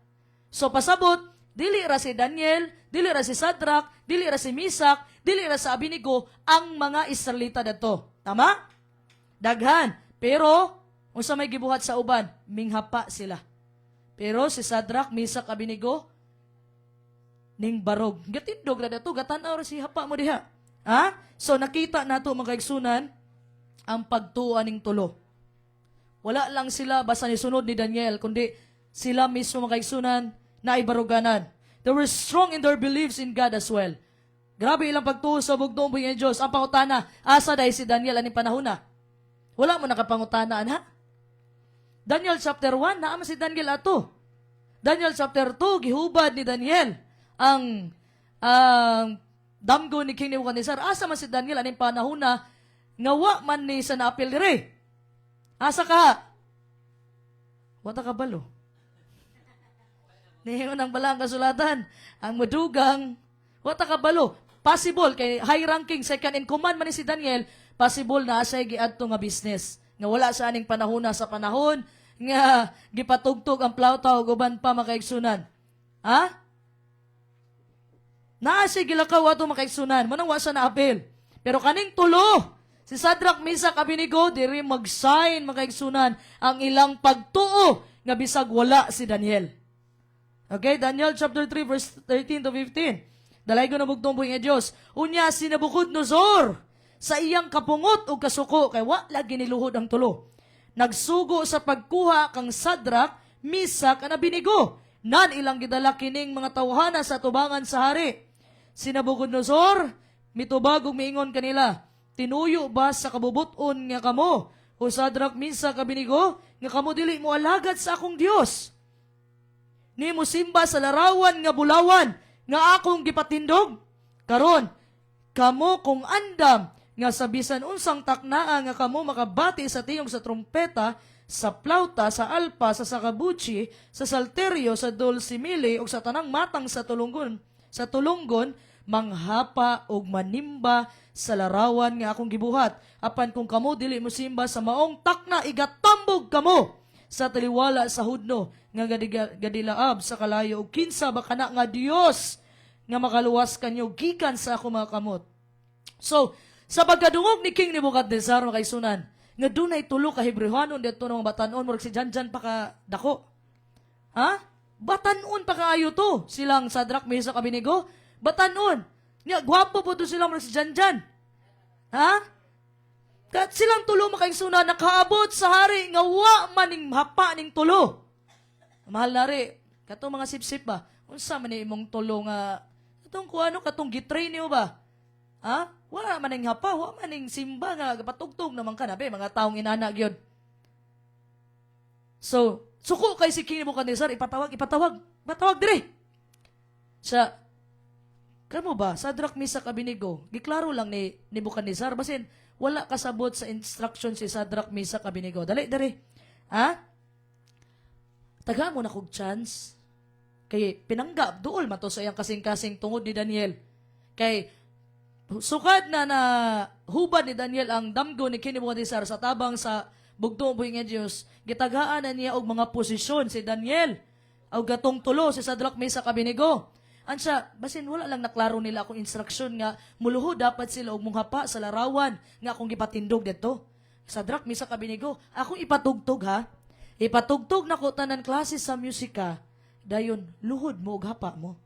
So, pasabot, dili ra si Daniel, dili ra si Sadrak, dili ra si Misak, dili ra sa Abednego ang mga Israelita dato. Tama? Daghan. Pero, unsa may gibuhat sa uban, minghapa sila. Pero si Sadrak, Misak, Abednego, ning barog. Gatindog na dato, gatanaw ra si hapa mo diha. So, nakita nato mga kaigsunan, ang pagtuan ning tulo. Wala lang sila basta ni sunod ni Daniel, kundi sila mismo mga kaigsunan na ibaruganan. They were strong in their beliefs in God as well. Grabe ilang pagtuo sa bugtong buhay ng Diyos. Ang pangutana, asa dahil si Daniel aning panahon na? Wala mo nakapangutanaan Daniel chapter 1, naama si Daniel ato. Daniel chapter 2, gihubad ni Daniel ang damgo ni King Nebuchadnezzar. Asa man si Daniel aning panahon na ngawa man ni sa naapil dire. Asa ka? Wata ka balo. Nihingon ang balang kasulatan. Ang madugang, wata ka balo. Possible, kay high ranking, second in command man ni si Daniel, possible na asay giadto nga business. Nga wala sa aning panahon na sa panahon, nga gipatugtog ang plauta o guban pa makaigsunan. Ha? Naasay gilakaw ato makaigsunan. Manang wasa na apel. Pero kaning tulo, si Shadrach, Meshach, Abednego, diri mag-sign makaigsunan ang ilang pagtuo nga bisag wala si Daniel. Okay, Daniel chapter 3 verse 13 to 15. Dalay ko na bugtong buhing Diyos. Unya si Nabucodonosor sa iyang kapungot o kasuko kay wala giniluhod ang tulo. Nagsugo sa pagkuha kang Shadrach, Meshach, and Abednego. Nan ilang gidala kining mga tawhana sa tubangan sa hari. Si Nabucodonosor mitubag ug miingon kanila, tinuyo ba sa kabubuton nga kamo o Shadrach, Meshach, Abednego nga kamo dili mo alagad sa akong Dios? Ni mo simba sa larawan nga bulawan nga akong gipatindog? Karon, kamo kung andam nga sa bisan unsang taknaa nga kamo makabati sa tiyong sa trumpeta, sa plauta, sa alpa, sa sakabuchi, sa salterio, sa dulcimili ug sa tanang matang sa tulunggon, manghapa og manimba sa larawan nga akong gibuhat. Apan kung kamo dili mo simba sa maong takna, igatambog kamo sa taliwala sa hudno nga gadilaab sa kalayo ug kinsa ba kana nga Dios nga makaluwas kanyo gikan sa ako mga kamot. So, sa pagkadungog ni King Nebuchadnezzar mga kaisunan, nga dunay tulo ka Hebrewanon dito ng batanon murag si Janjan pa ka dako. Ha? Batanon pa kaayo to. Silang Shadrach, Meshach, Abednego, batanon. Nya gwapo po to silang murag si Janjan. Ha? Kat silang tulo makaisuna nakaabot sa hari nga wa maning hapa ning tulo. Mahal na rin, katong mga sip-sip ba? Unsa man imong tulo nga, katong kuano, katong gitrain niyo ba? Ha? Wala maning hapa, wala maning simba nga, patugtog naman ka na, be, mga taong inana gyud. So, suko kay si King Nebuchadnezzar, ipatawag dire. Sa, kamo ba, Shadrach, Meshach, Abednego, giklaro lang ni Nebuchadnezzar, basin, wala kasabot sa instruction si Shadrach, Meshach, Abednego. Dali, dire. Ha? Taga mo na kog chance. Kay pinanggap, dool man to sa iyang kasing-kasing tungod ni Daniel. Kay sukad na hubad ni Daniel ang damgo ni King Nebuchadnezzar sa tabang sa bugtong buhing nga Diyos. Gitagaan na niya og mga posisyon si Daniel. O gatong tulo si Shadrach, Meshach, Abednego. Ansa, basin wala lang naklaro nila akong instruksyon nga muluhod dapat sila og munghapa sa larawan nga akong gipatindog dito. Shadrach, Meshach, Abednego, akong ipatugtog ha. Ipatugtog na ko tanan klase sa musika, dayon luhod mo ug hapa mo.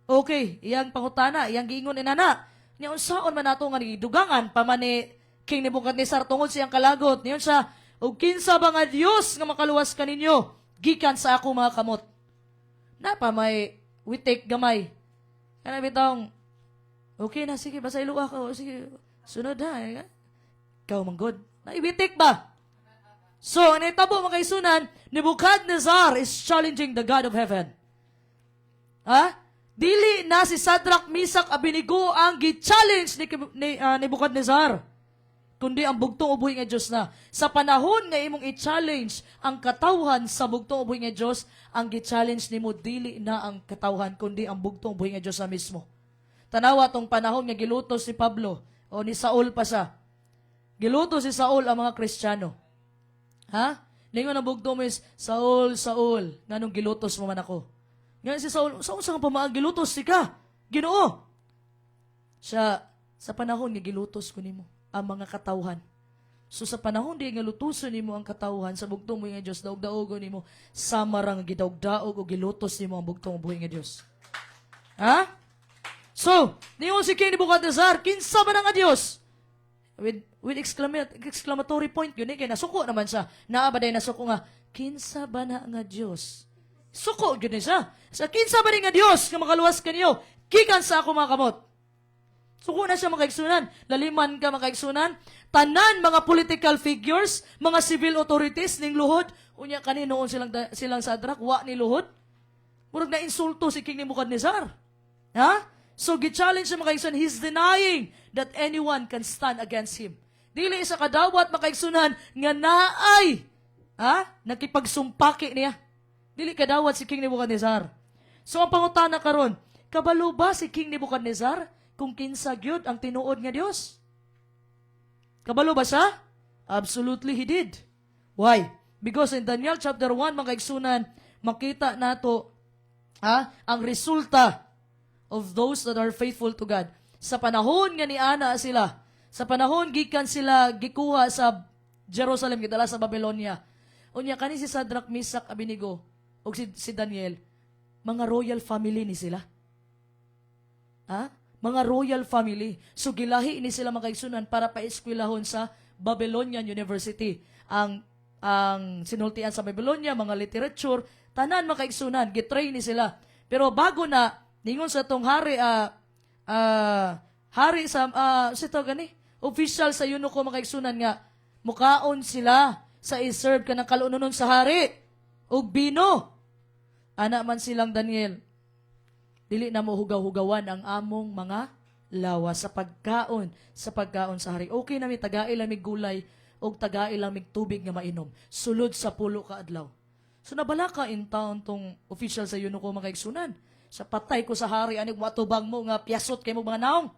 Okay, iyang pangutana, iyang giingon inana. Nya unsaon man nato nga dugangan pa man ni King Nebuchadnezzar tungod sa iyang kalagot. Niyon sa ug kinsa ba nga Dios nga makaluwas kaninyo gikan sa ako mga kamot. Napa may witik gamay. Kana bitong okay na sige basa iluwa ka sige sunod ha. Ikaw manggod. Naibitik ba? So, ang itabo mga kaisunan, Nebuchadnezzar is challenging the God of heaven. Ha? Dili na si Shadrach, Meshach, Abednego ang gi-challenge ni Nebuchadnezzar, kundi ang bugtong ubuhi nga Diyos na. Sa panahon nga imong i-challenge ang katawhan sa bugtong ubuhi nga Diyos, ang gi-challenge nimo dili na ang katawhan, kundi ang bugtong ubuhi nga Diyos na mismo. Tanawa tong panahon nga gilutos si Pablo, o ni Saul pa siya. Gilutos si Saul ang mga Kristiyano. Ha? Lingon ang bugto mo is, Saul, Saul, nganong gilutos mo man ako. Ngayon si Saul, saan nga pamaang gilutos si ka? Ginoo. Siya, sa panahon nga gilutos ko nimo ang mga katawhan. So sa panahon di nga lutuson nimo ang katawhan sa bugtong mo nga Diyos, daog-daogo nimo, samarang gidaog-daog o gilutos nimo ang bugtong buhi nga Diyos. Ha? So, niyo si King Nebuchadnezzar, kinsa ba nga Diyos? With exclamatory point yun kay nasuko naman siya. Naabaday nasuko nga, kinsa ba na nga Diyos? Suko yun siya. Sa kinsa ba nga Diyos nga makaluwas kanyo? Kikan sa ako mga kamot. Suko na siya mga kaigsunan. Laliman ka mga kaigsunan. Tanan mga political figures, mga civil authorities ning luhod. Unya kaninoon silang Sadrak, wa ni luhod. Murag na insulto si King Nebuchadnezzar. Ha? So gi-challenge siya mga kaigsunan. He's denying that anyone can stand against him. Dili isa kadawat mga kaigsunan nga naay nakipagsumpaki niya. Dili kadawat si King Nebuchadnezzar. So ang pangutana karon, kabalo ba si King Nebuchadnezzar kung kinsa gyud ang tinuod nga Dios? Kabalo ba siya? Absolutely he did. Why? Because in Daniel chapter 1 mga kaigsunan, makita nato ang resulta of those that are faithful to God. Sa panahon nga ni Ana sila, sa panahon gikan sila gikuha sa Jerusalem, gidala sa Babylonia. Unya kani si Sadrak, Misak, Abednego ug si Daniel, mga royal family ni sila. Mga royal family. So gilahi ni sila mga kaigsunan para paeskwelahon sa Babylonian University. Ang sinultian sa Babylonia, mga literature, tanan mga kaigsunan, gitrain ni sila. Pero bago na, ningon sa tong hari, official sa eunuko mga kaigsunan nga, mukaon sila sa iserve ka ng kalununon sa hari, ug bino. Ana man silang Daniel, dili na mo hugaw-hugawan ang among mga lawas sa pagkaon sa hari. Okay na mi tagail lang mig gulay o tagail lang mig tubig nga mainom. Sulod sa 10 ka adlaw. So nabala ka in town tong official sa eunuko mga kaigsunan. Sa patay ko sa hari, anig matubang mo nga piyasot kay mo mga naong.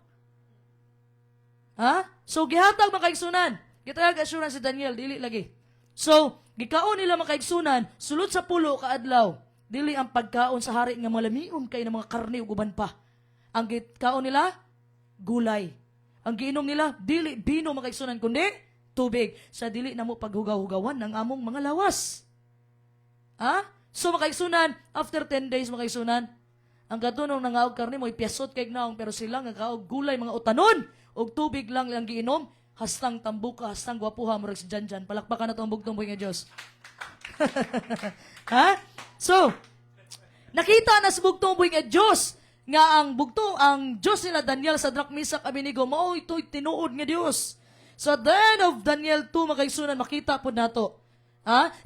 So gihatag mga kaigsunan. Gitagag assurance si Daniel, dili lagi. So, gikaon nila mga kaigsunan, sulod sa 10 ka adlaw. Dili ang pagkaon sa hari nga malamion kay ng mga karne ug uban pa. Ang gikaon nila, gulay. Ang giinom nila, dili bino mga kaigsunan kundi tubig. Sa dili na mo paghugaw-hugawan ng among mga lawas. So mga kaigsunan, after 10 days mga kaigsunan, ang gatunong nangaog karne mo ipiyasot kay naong, pero sila nga kaog gulay mga utanon ug tubig lang ang giinom, hastang tambuka, hastang gwapuha mo si Janjan. Palakpakan na itong bugtong buhay nga Diyos. So, nakita na sa bugtong buhay nga Diyos nga ang Diyos nila Daniel, Sadrak, Misak, Abednego, mao ito'y tinuod nga Diyos. So at the end of Daniel 2, mga kaigsunan, makita po nato.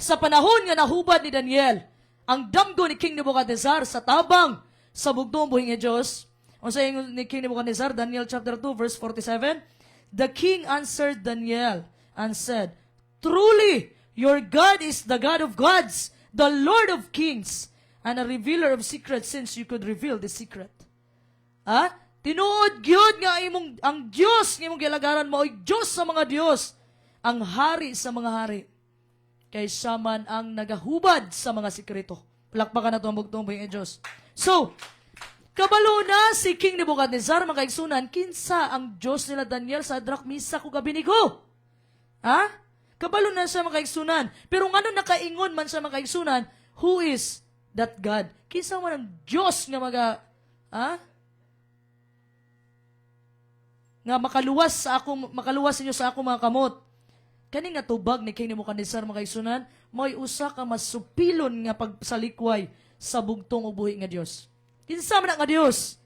Sa panahon nga nahubad ni Daniel, ang damgo ni King Nebuchadnezzar sa tabang sa bugtong buhay nga Diyos. Ang sa ni King Nebuchadnezzar, Daniel chapter 2, verse 47, the king answered Daniel and said, truly, your God is the God of gods, the Lord of kings, and a revealer of secrets, since you could reveal the secret. Tinuod gyud nga ang Dios nga imong gilagaran mao Dios sa mga Dios, ang hari sa mga hari. Kaysa man ang nagahubad sa mga sikreto. Palakpakan na ito ang bugtong buhay nga Diyos. So, kabalo na si King Nebuchadnezzar, mga kaigsunan, kinsa ang Diyos nila Daniel, Sadrak, Misak, ug Abednego. Kabalo na siya mga kaigsunan. Pero ngano nakaingon man sa mga kaigsunan, who is that God? Kinsa man ang Diyos nga nga makaluwas ninyo sa akong mga kamot. Kani nga tubag ni King Nebuchadnezzar, mga kaigsunan, may usa ka masupilon nga pagsalikway sa bugtong ug buhi nga Dios. Kinsa man nga Dios?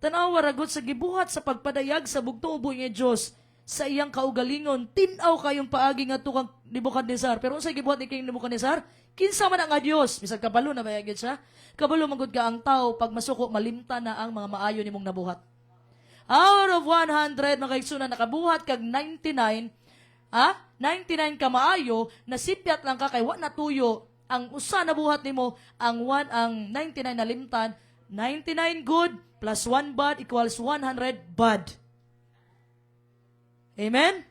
Tanawa ragot sa gibuhat sa pagpadayag sa bugtong ug buhi nga Dios sa iyang kaugalingon, tin-aw kayong paagi nga tukang Nebuchadnezzar. Pero unsay gibuhat ni King Nebuchadnezzar? Kinsa man nga Dios? Bisag kabalo na bayagid siya. Kabalo magud ka ang tao pag masuko malimta na ang mga maayo nimong nabuhat. Out of 100 mga kaigsunan nakabuhat kag 99, 99 ka maayo, nasipyat lang ka kay wa natuyo. Ang usa na buhat nimo, ang 99 na limtan, 99 good plus 1 bad equals 100 bad. Amen?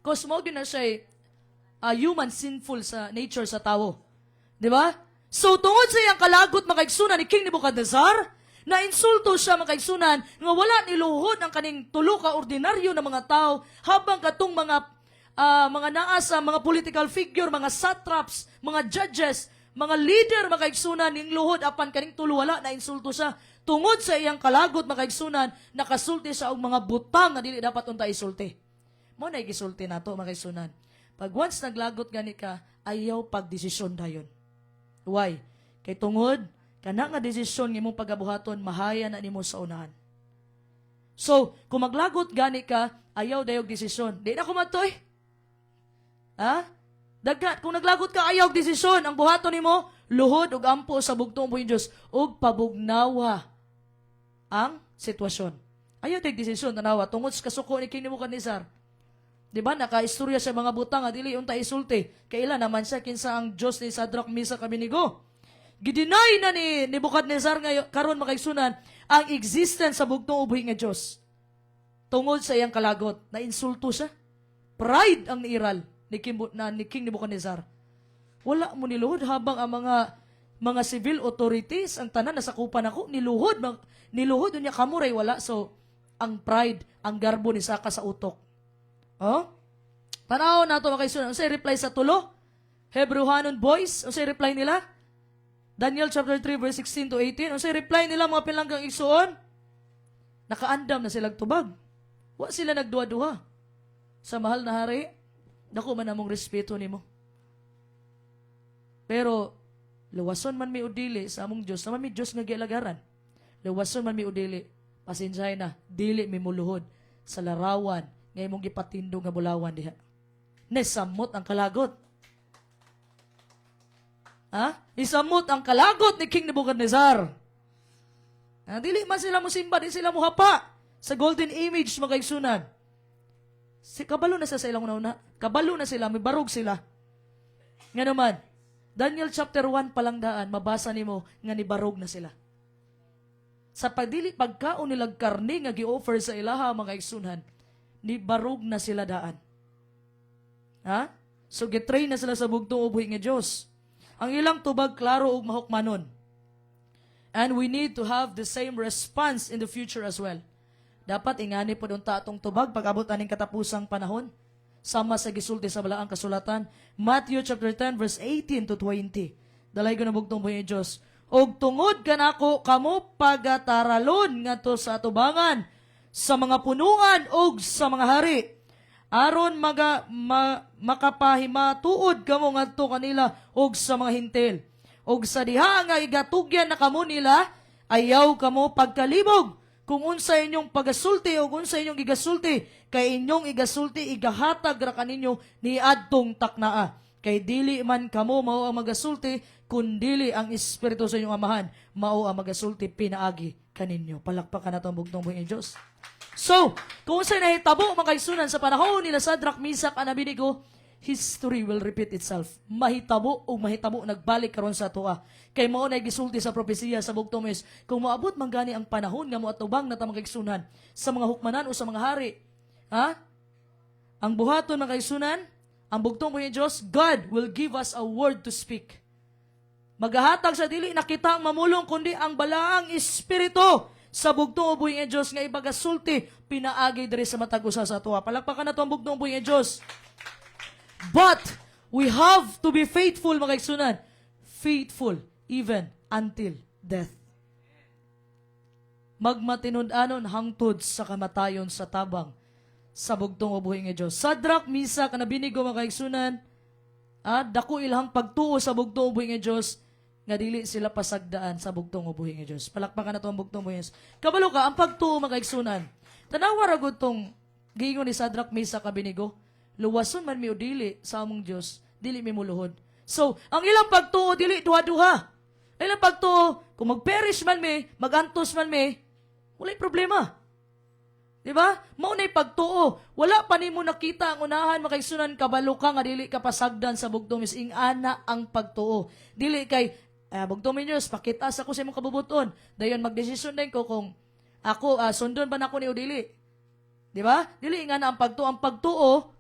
Because mo na siya human sinful sa nature sa tao. Di ba? So tungod sa iyang kalagot makaigsunan ni King Nebuchadnezzar, na insulto siya makaigsunan nga wala niluhod ang kaning tulo ka ordinaryo na mga tao habang katong mga naasa, mga political figure, mga satraps, mga judges, mga leader makaigsunan ning luhod apan kaning tulo wala na insulto siya. Tungod sa iyang kalagot makaigsunan, nakasulti siya og mga butang nga dili dapat unta isulti. Mo na igisulti nato makaigsunan. Pag once naglagot gani ka, ayaw pagdesisyon dayon. Why? Kay tungod kana nga desisyon nga imong pagabuhaton mahaya na nimo sa unahan. So, kung maglagot gani ka, ayaw dayog desisyon. Di na kumatoy. Ha? Dagat, kung naglagot ka, ayaw desisyon. Ang buhaton nimo, luhod ug ampo sa bugtong buhing Dios ug pabugnawa ang sitwasyon. Ayaw dayog desisyon tanawa tungod sa kasuko ni King Nebuchadnezzar. Di ba, nakaistorya sa mga butang at dili unta isulti. Kailan naman siya kinsa ang Diyos ni Shadrach, Meshach, Abednego. Gidinay na ni Nebuchadnezzar ngayon, karon makaigsunan, ang existence sa bugtong ubuhi nga Diyos. Tungod sa iyang kalagot, na insulto siya. Pride ang niiral ni King Nebuchadnezzar. Wala mo niluhod habang ang mga civil authorities, ang tanan nasakupan ako, niluhod niya kamuray wala. So, ang pride, ang garbo ni Saka sa utok. Oh? Tanaw na ito makaisunan. Unsay reply sa tulo? Hebrewanon boys, unsay reply nila? Daniel chapter 3 verse 16 to 18. Unsay reply nila mga pilanggang igsuon? Nakaandam na silang tubag. Wa sila nagduha-duha. Sa mahal na hari, dako man among respeto nimo. Pero luwason man mi udili sa among Dios, naman mi Dios nga gialagaran. Luwason man mi udili, pasensyahay na, dili mi muluhod sa larawan nga imong gipatindog nga bulawan diha. Nesamot ang kalagot. Ha? Isamot ang kalagot ni King Nebuchadnezzar. Dili man sila musimba, di sila muhapa sa golden image magaigsunan. Kabalo na sa ilang una. Kabalo na sila, may barog sila. Nga naman, Daniel chapter 1 palang daan, mabasa nimo nga ni barog na sila. Sa pagdili pagkaon nilang karni nga gi-offer sa ilaha mga igsunan, ni barog na sila daan. Ha? So gitrain na sila sa bugtong ubuhi nga Dios. Ang ilang tubag klaro ug mahukmanon. And we need to have the same response in the future as well. Dapat ingani po unta atong tubag pag-abot aning katapusang panahon. Sama sa gisulti sa balaang kasulatan, Matthew chapter 10 verse 18 to 20. Dalay ko na bugtong buhi nga Dios. Og tungod kanako kamo pagataralon ngadto sa atubangan sa mga punuan og sa mga hari. Aron makapahimatuod kamo ngadto kanila og sa mga hintil. Og sa diha nga igatugyan na kamo nila, ayaw kamo pagkalibog. Kung unsa inyong pagasulti o unsa inyong igasulti, kay inyong igasulti igahatag ra kaninyo ni adtong taknaa. Kay dili man kamo mao ang magasulti, kundili ang espiritu sa inyong amahan, mao ang magasulti pinaagi kaninyo. Palakpakan nato ang bugtong buhi nga Dios. So, kung sa'y nahitabo mga kaisunan sa panahon nila Shadrach, Meshach, and Abednego, history will repeat itself. Mahitabo o mahitabo nagbalik karon sa tuwa. Kay mao na gisulti sa propesiya sa bugtong mes, kung maabot man gani ang panahon nga moatubang na tamang kaisunan sa mga hukmanan o sa mga hari. Ha? Ang buhaton mga kaisunan, ang bugtong mo Diyos, God will give us a word to speak. Magahatag sa dili nakita ang mamulong kundi ang balaang espiritu sa bugtong ubuhi nga Diyos nga ibagasulti pinaagi diri sa matag usa sa tuwa. Palakpakan na to ang bugtong ubuhi nga Diyos. But we have to be faithful mga kaigsunan. Faithful even until death. Magmatinud-anon hangtod sa kamatayon sa tabang sa bugtong ubuhi nga Diyos. Shadrach, Meshach, and Abednego mga kaigsunan, dako ilhang pagtuo sa bugtong ubuhi nga Diyos nga dili sila pasagdaan sa bugtong ubuhi nga Diyos. Palakpakan na to ang bugtong ubuhi nga Diyos. Kabalo ka, ang pagtuo mga kaigsunan. Tanawa ra gud tong giingon ni Shadrach, Meshach, Abednego, luwason man mi o dili sa among Dios, dili mi muluhod. So, ang ilang pagtuo dili duha-duha. Ilang pagtuo, kung mag-perish man mi, magantos man mi, walay problema. Di ba? Mao nay pagtuo. Wala pa nimo nakita ang unahan makaigsunan kabalo ka nga dili ka pasagdan sa bugtong mising ana ang pagtuo. Dili kay bugtong Diyos, pakita sa ko sa imong kabubuton. Dayon magdesisyon din ko kung ako sundon ba nako ni o dili. Di ba? Dili nga na ang pagtuo. Ang pagtuo,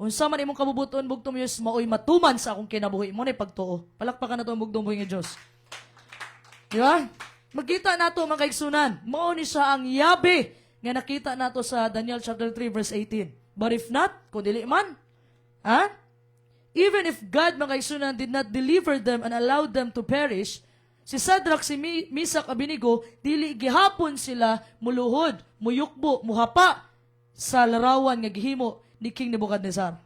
unsa man imong kabubuton bugtong Diyos, maoy matuman sa akong kinabuhi mo na pagtuo. Palakpakan na to ang bugtong buhi nga Diyos. Di ba? Magkita nato mga kaigsunan. Mao ni siya ang yabe nga nakita nato sa Daniel chapter 3 verse 18. But if not, kung dili man, even if God mga kaigsunan did not deliver them and allowed them to perish, si Shadrach, si Meshach, Abednego, dili gihapon sila muluhod, muyukbo, muhapa sa larawan nga gihimo ni King Nebuchadnezzar.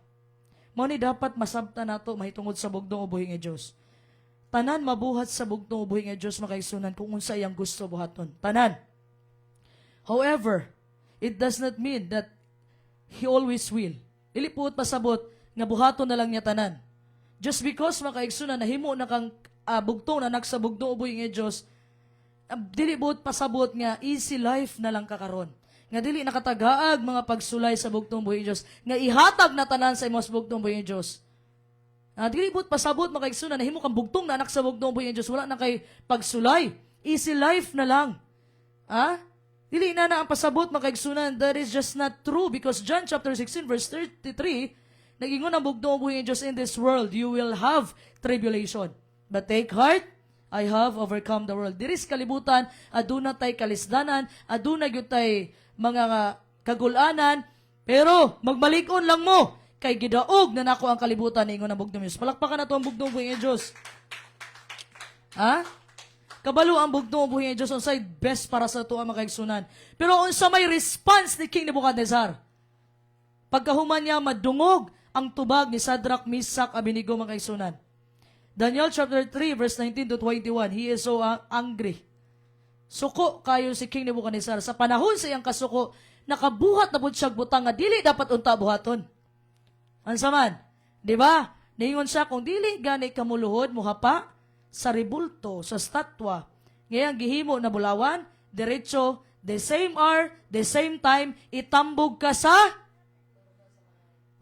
Mao ni dapat masabta nato mahitungod sa bugtong ubuhi nga Dios. Tanan mabuhat sa bugtong ubuhi nga Dios makaigsunan kung unsa iyang gusto buhaton. Tanan. However, it does not mean that He always will. Dili puot pasabot nga buhaton na lang niya tanan. Just because makaigsunan nahimo na kang bugtong na sa bugtong uboy nga Dios, dili buot pasabot nga easy life na lang kakaron. Nga dili nakatagaag mga pagsulay sa bugtong buhi Dios, nga ihatag na tanan sa imong bugtong buhi Dios. Dili buot pasabot makaigsunan nahimo kang bugtong na anak sa bugtong buhi Dios, wala na kay pagsulay. Easy life na lang. Dili na ang pasabot makaigsunan. That is just not true because John chapter 16 verse 33 nag-ingon ang bugtong buhi Dios, in this world you will have tribulation. But take heart, I have overcome the world. Diris kalibutan, aduna tay kalisdanan, aduna gyud tay mga kagulanan, pero magmalig-on lang mo kay gidaog na nako ang kalibutan ningon ang bugtong Dios. Palakpakan nato ang bugtong buhi Dios. Kabalo ang bugtong buhi Dios unsay best para sa tuwa makaigsunan. Pero unsa may response ni King Nebuchadnezzar? Pagkahuman niya madungog ang tubag ni Shadrach, Meshach, Abednego makaigsunan. Daniel chapter 3 verse 19 to 21, he is so angry. Suko kayo si King Nebuchadnezzar. Sa panahon sa iyang kasuko, nakabuhat na po siyang butang nga dili dapat unta buhaton. Ansa man? Di ba? Ningon siya, kung dili gani kamuluhod, muhapa sa ribulto, sa statwa. Ngayang gihimo na bulawan, diretso, the same hour, the same time, itambog ka sa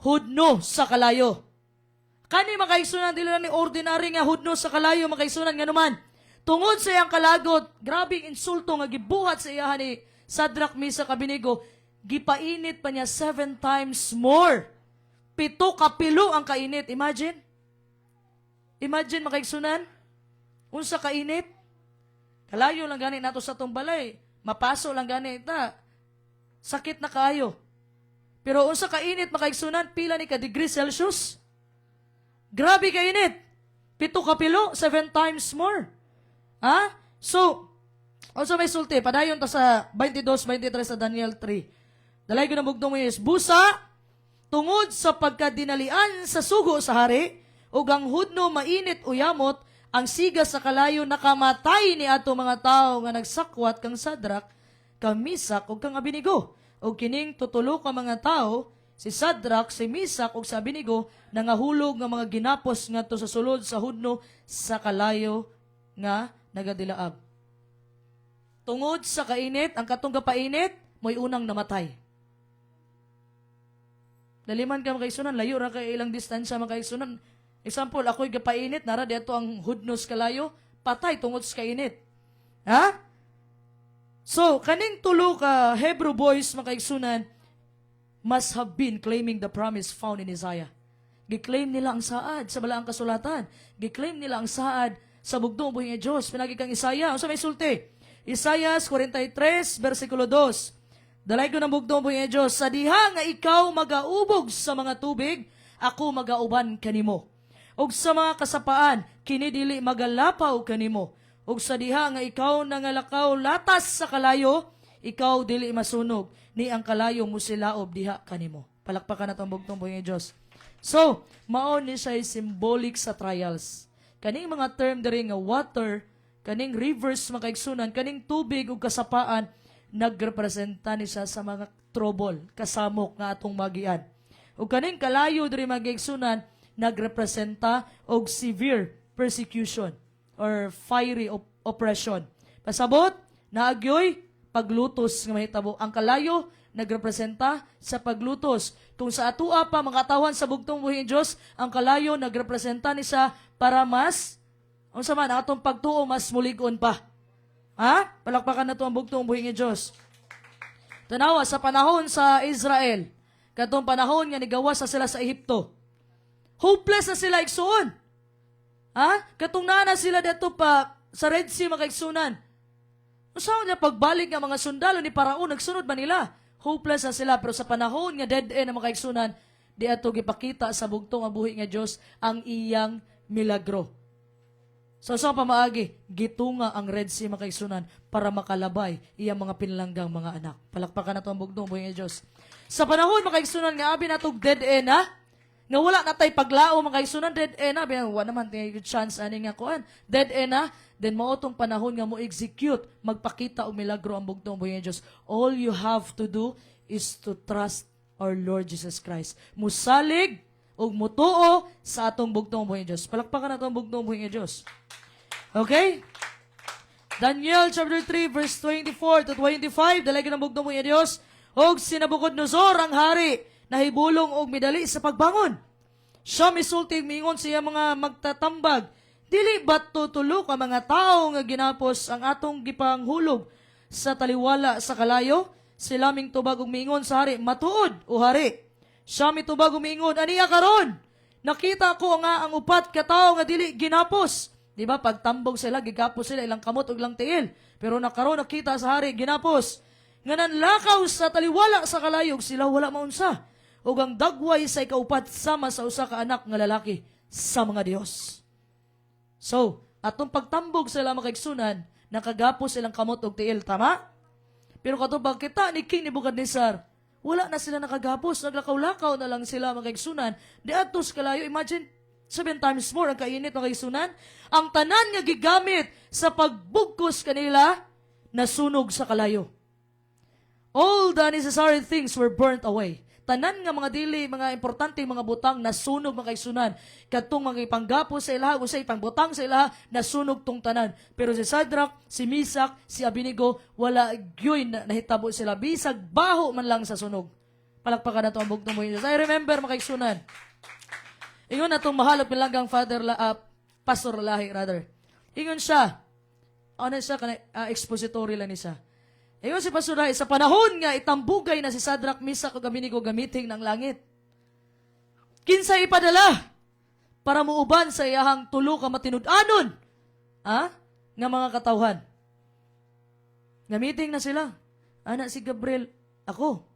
hudno sa kalayo. Kani makaigsunan, dili na ni ordinary nga hudno sa kalayo, makaigsunan nga naman. Tungod sa iyang kalagot, grabing insulto nga gibuhat sa iyahan ni Shadrach, Meshach, Abednego, gipainit pa niya 7 times more. 7 kapilo ang kainit. Imagine? Imagine makaigsunan? Unsa kainit? Kalayo lang gani nato sa tong balay. Mapaso lang gani ta. Sakit na kayo. Pero unsa kainit makaigsunan? Pila ni ka degree Celsius? Grabe kainit. 7 kapilo, 7 times more. So, also may sulti, padayon ta sa 22-23 sa Daniel 3. Dalay ko na bugtong mo is, busa, tungod sa pagkadinalian sa sugo sa hari, ug ang hudno mainit uyamot, ang siga sa kalayo nakamatay ni ato mga tao nga nagsakwat kang Shadrach, kang Meshach, ug kang Abednego. Ug kining tutulo ka mga tao, si Shadrach, si Meshach, ug sa Abednego, nangahulog nga mga ginapos nga to sa sulod sa hudno sa kalayo nga nagadilaab. Tungod sa kainit, ang katong kapainit, mo'y unang namatay. Daliman ka makaigsunan, layo ra kay ilang distansya makaigsunan. Example, ako'y kapainit, nara dito ang hudnos kalayo, patay tungod sa kainit. So, kaning tulo ka Hebrew boys makaigsunan, must have been claiming the promise found in Isaiah. Giklaim nila ang saad sa balaang kasulatan. Giklaim nila ang saad sa bugtong buhi nga Diyos. Pinagi kang Isaiah. Ang sa may sulti. Isaiah 43, versikulo 2. Dalay ko ng bugtong buhi nga Diyos. Sa diha nga ikaw magaubog sa mga tubig, ako magauban kanimo. Og sa mga kasapaan, kinidili magalapaw kanimo. Og sa diha nga ikaw nangalakaw latas sa kalayo, ikaw dili masunog. Ni ang kalayo musilaob diha kanimo. Palakpakan na itong bugtong buhi nga Diyos. So, mao ni siya symbolic sa trials. Kaning mga term diri nga water, kaning rivers makaigsunan, kaning tubig ug kasapaan, nagrepresenta ni siya sa mga trouble, kasamok nga atong magian. Ug kaning kalayo diri magaigsunan, nagrepresenta og severe persecution or fiery oppression. Pasabot, naagyoy paglutos nga mahitabo. Ang kalayo nagrepresenta sa paglutos. Kung sa atua pa makatawan sa bugtong buhi ng Diyos, ang kalayo nagrepresenta ni sa para mas, unsa man, atong pagtuo mas mulig-on pa. Palakpakan na to ang bugtong buhi ng Diyos. Tanawa, sa panahon sa Israel, katong panahon nga nigawas sa sila sa Ehipto, hopeless na sila igsuon. Katong nana sila dito pa sa Red Sea makaigsunan. Usaw niya pagbalik nga mga sundalo ni Paraon, nagsunod ba nila? Hopeless na sila, pero sa panahon nga dead end na makaigsunan, di ato gipakita sa bugtong ang buhi nga Diyos ang iyang milagro. So sa pamaagi, gitunga ang Red Sea makaigsunan para makalabay iyang mga pinlanggang mga anak. Palakpakan na to ang bugtong buhi nga Diyos. Sa panahon makaigsunan nga abi natog dead end Nga wala na tay paglao mga kaigsunan, dead end na. Wala naman tayo chance ani nga kuan. Dead end na. Then maotong panahon nga mo execute, magpakita og milagro ang bugtong buhay nga Dios. All you have to do is to trust our Lord Jesus Christ. Musalig og mutuo sa atong bugtong buhay nga Dios. Palakpakan nato ang bugtong buhay nga Dios. Okay? Daniel chapter 3 verse 24 to 25, dalagi ng bugtong buhay nga Dios. Og si Nabucodonosor ang hari nahibulong og midali sa pagbangon. Siya misulti mingon siya mga magtatambag. Dili ba't tutulok ang mga tao nga ginapos ang atong gipanghulog sa taliwala sa kalayo? Sila ming tubag og mingon sa hari, matuod o hari. Siya mitubag og mingon, aniya karon. Nakita ko nga ang upat ka tao nga dili ginapos. Di ba pagtambog sila, gigapos sila ilang kamot ug ilang tiil. Pero nakaron nakita sa hari ginapos. Nga nanlakaw sa taliwala sa kalayog, sila wala maunsa. Ug ang dagway sa ikaupat sama sa usa ka anak nga lalaki sa mga Dios. So, atong pagtambog sila makaigsunan, nakagapos silang kamot og tiil, tama? Pero katong pagkita ni King Nebuchadnezzar, wala na sila nakagapos, naglakaw-lakaw na lang sila makaigsunan. Di atos kalayo, imagine 7 times more ang kainit makaigsunan. Ang tanan nga gigamit sa pagbugkos kanila, nasunog sa kalayo. All the necessary things were burnt away. Tanan nga mga dili, mga importante mga butang nasunog makaigsunan. Kadtong mga ipanggapo sa ilaha, o sa ipangbutang sa ilaha, nasunog tong tanan. Pero si Shadrach, si Meshach, si Abednego, wala gyoy na nahitabo sila. Bisag baho man lang sa sunog. Palakpakan na ito ang bugtong buhay. I remember makaigsunan. Ingon na itong mahalap nilang Pastor Lahi, rather. Ingon siya, ano siya, expository lang niya. Ingon si Pastor Lahi, sa panahon nga itambugay na si Shadrach, Meshach, o Abednego gamiting ng langit. Kinsa ipadala para muuban sa iyahang tulo ka matinud-anon, nga mga katawhan. Gamiting na sila. Anak si Gabriel, ako.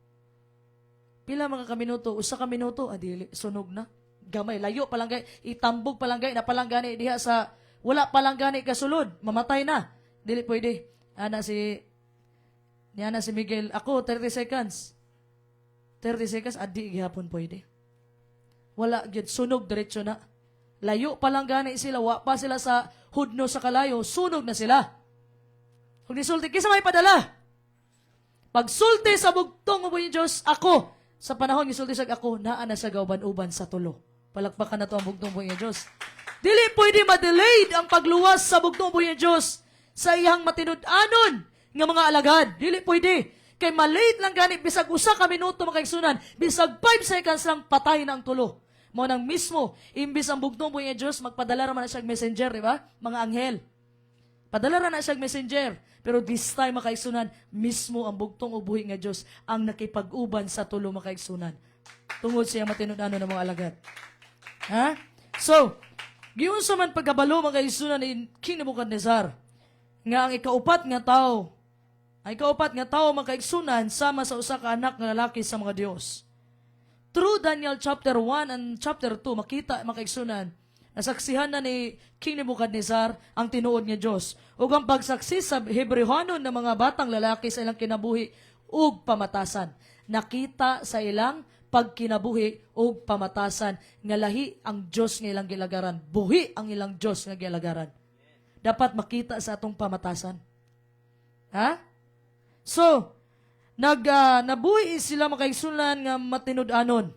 Pila mga kaminuto, usa ka minuto, adili, sunog na. Gamay, layo palanggay, itambog palanggay, napalanggani diha sa, wala palanggani kasulod, mamatay na. Dili pwede. Ana si Miguel, ako, 30 seconds. 30 seconds, adi gihapon pwede. Wala, gyud sunog, diretso na. Layo palanggani sila, wa pa sila sa hudno sa kalayo, sunog na sila. Kung nisulti, kisa may padala. Pagsulti sa bugtong mo yung Diyos, ako, sa panahon nisulti sa ako, naa na sa gauban-uban sa tulo. Palakpakan na to ang bugtong buhay ng Diyos. Dili pwede ma-delayed ang pagluwas sa bugtong buhay ng Diyos sa iyang matinud-anon nga mga alagad. Dili pwede. Kay malate lang gani, bisag usa ka minuto makaigsunan, bisag 5 seconds lang patay na ang tulo. Mo nang mismo, imbis ang bugtong buhay ng Diyos, magpadala raman na siya messenger, di ba? Mga anghel. Padala raman na siya messenger. Pero this time makaigsunan, mismo ang bugtong buhay ng Diyos ang nakipag-uban sa tulo makaigsunan. Tungod siya matinud-anon ng mga alagad. Ha? So, giyon sa man pagkabalo mga isunan ni King Nebuchadnezzar nga ang ikaupat nga tao makaigsunan sama sa usa ka anak nga lalaki sa mga Dios. Through Daniel chapter 1 and chapter 2 makita makaigsunan nasaksihan na ni King Nebuchadnezzar ang tinuod nga Dios ug ang pagsaksi sa Hebrehanon ng mga batang lalaki sa ilang kinabuhi ug pamatasan. Nakita sa ilang pagkinabuhi o pamatasan nga lahi ang Diyos nga ilang gilagaran. Buhi ang ilang Diyos nga gilagaran. Dapat makita sa atong pamatasan. Ha? So, nabuhi sila makaigsunan nga matinud-anon.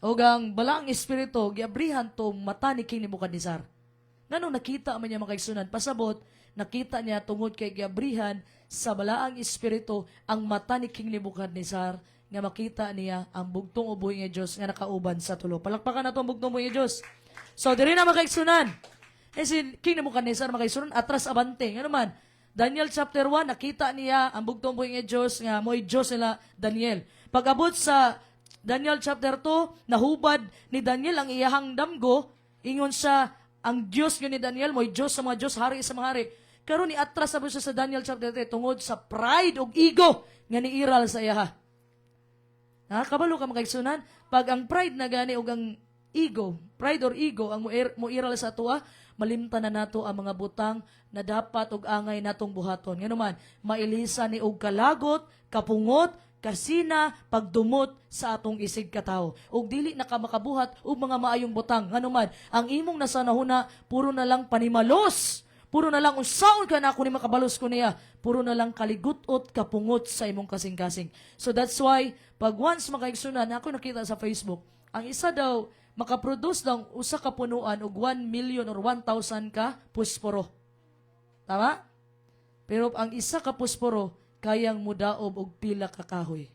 O ang balaang espiritu, giabrihan to mata ni King Nebuchadnezzar. Nanong nakita man niya makaigsunan, pasabot, nakita niya tungod kay giabrihan sa balaang espiritu ang mata ni King Nebuchadnezzar nga makita niya ang bugtong ubuhi nga Diyos nga nakauban sa tulo. Palakpakan na ito ang bugtong ubuhi nga Diyos. So, diri na makaigsunan. Si King Nebuchadnezzar makaigsunan, atras abante. Nga naman, Daniel chapter 1, nakita niya ang bugtong ubuhi nga Diyos nga mo'y Diyos nila Daniel. Pag-abot sa Daniel chapter 2, nahubad ni Daniel ang iyahang damgo, ingon siya, ang Diyos ni Daniel, mo'y Diyos sa mga Diyos, hari sa mga hari. Karon ni atras sa siya sa Daniel chapter 3, tungod sa pride o ego nga niiral sa iyaha. Kabalo ka makaigsunan? Pag ang pride na gani o ang ego, pride or ego, ang muiral sa atua, malimtan na nato ang mga butang na dapat og angay natong buhaton. Nga naman, mailisa ni og kalagot, kapungot, kasina pagdumot sa atong isig katawo. Ug dili na ka makabuhat og mga maayong butang. Nganuman, ang imong nasanahuna, puro na lang panimalos. Puro na lang unsaon ka na ako ni makabalos ko niya. Puro na lang kaligutot, kapungot sa imong kasing-kasing. So that's why, pag once makaigsunan, ako nakita sa Facebook, ang isa daw, makaproduce ng usa ka punuan og 1 million or 1,000 ka pusporo. Tama? Pero ang isa ka pusporo, kayang mudaob og pila ka kahoy.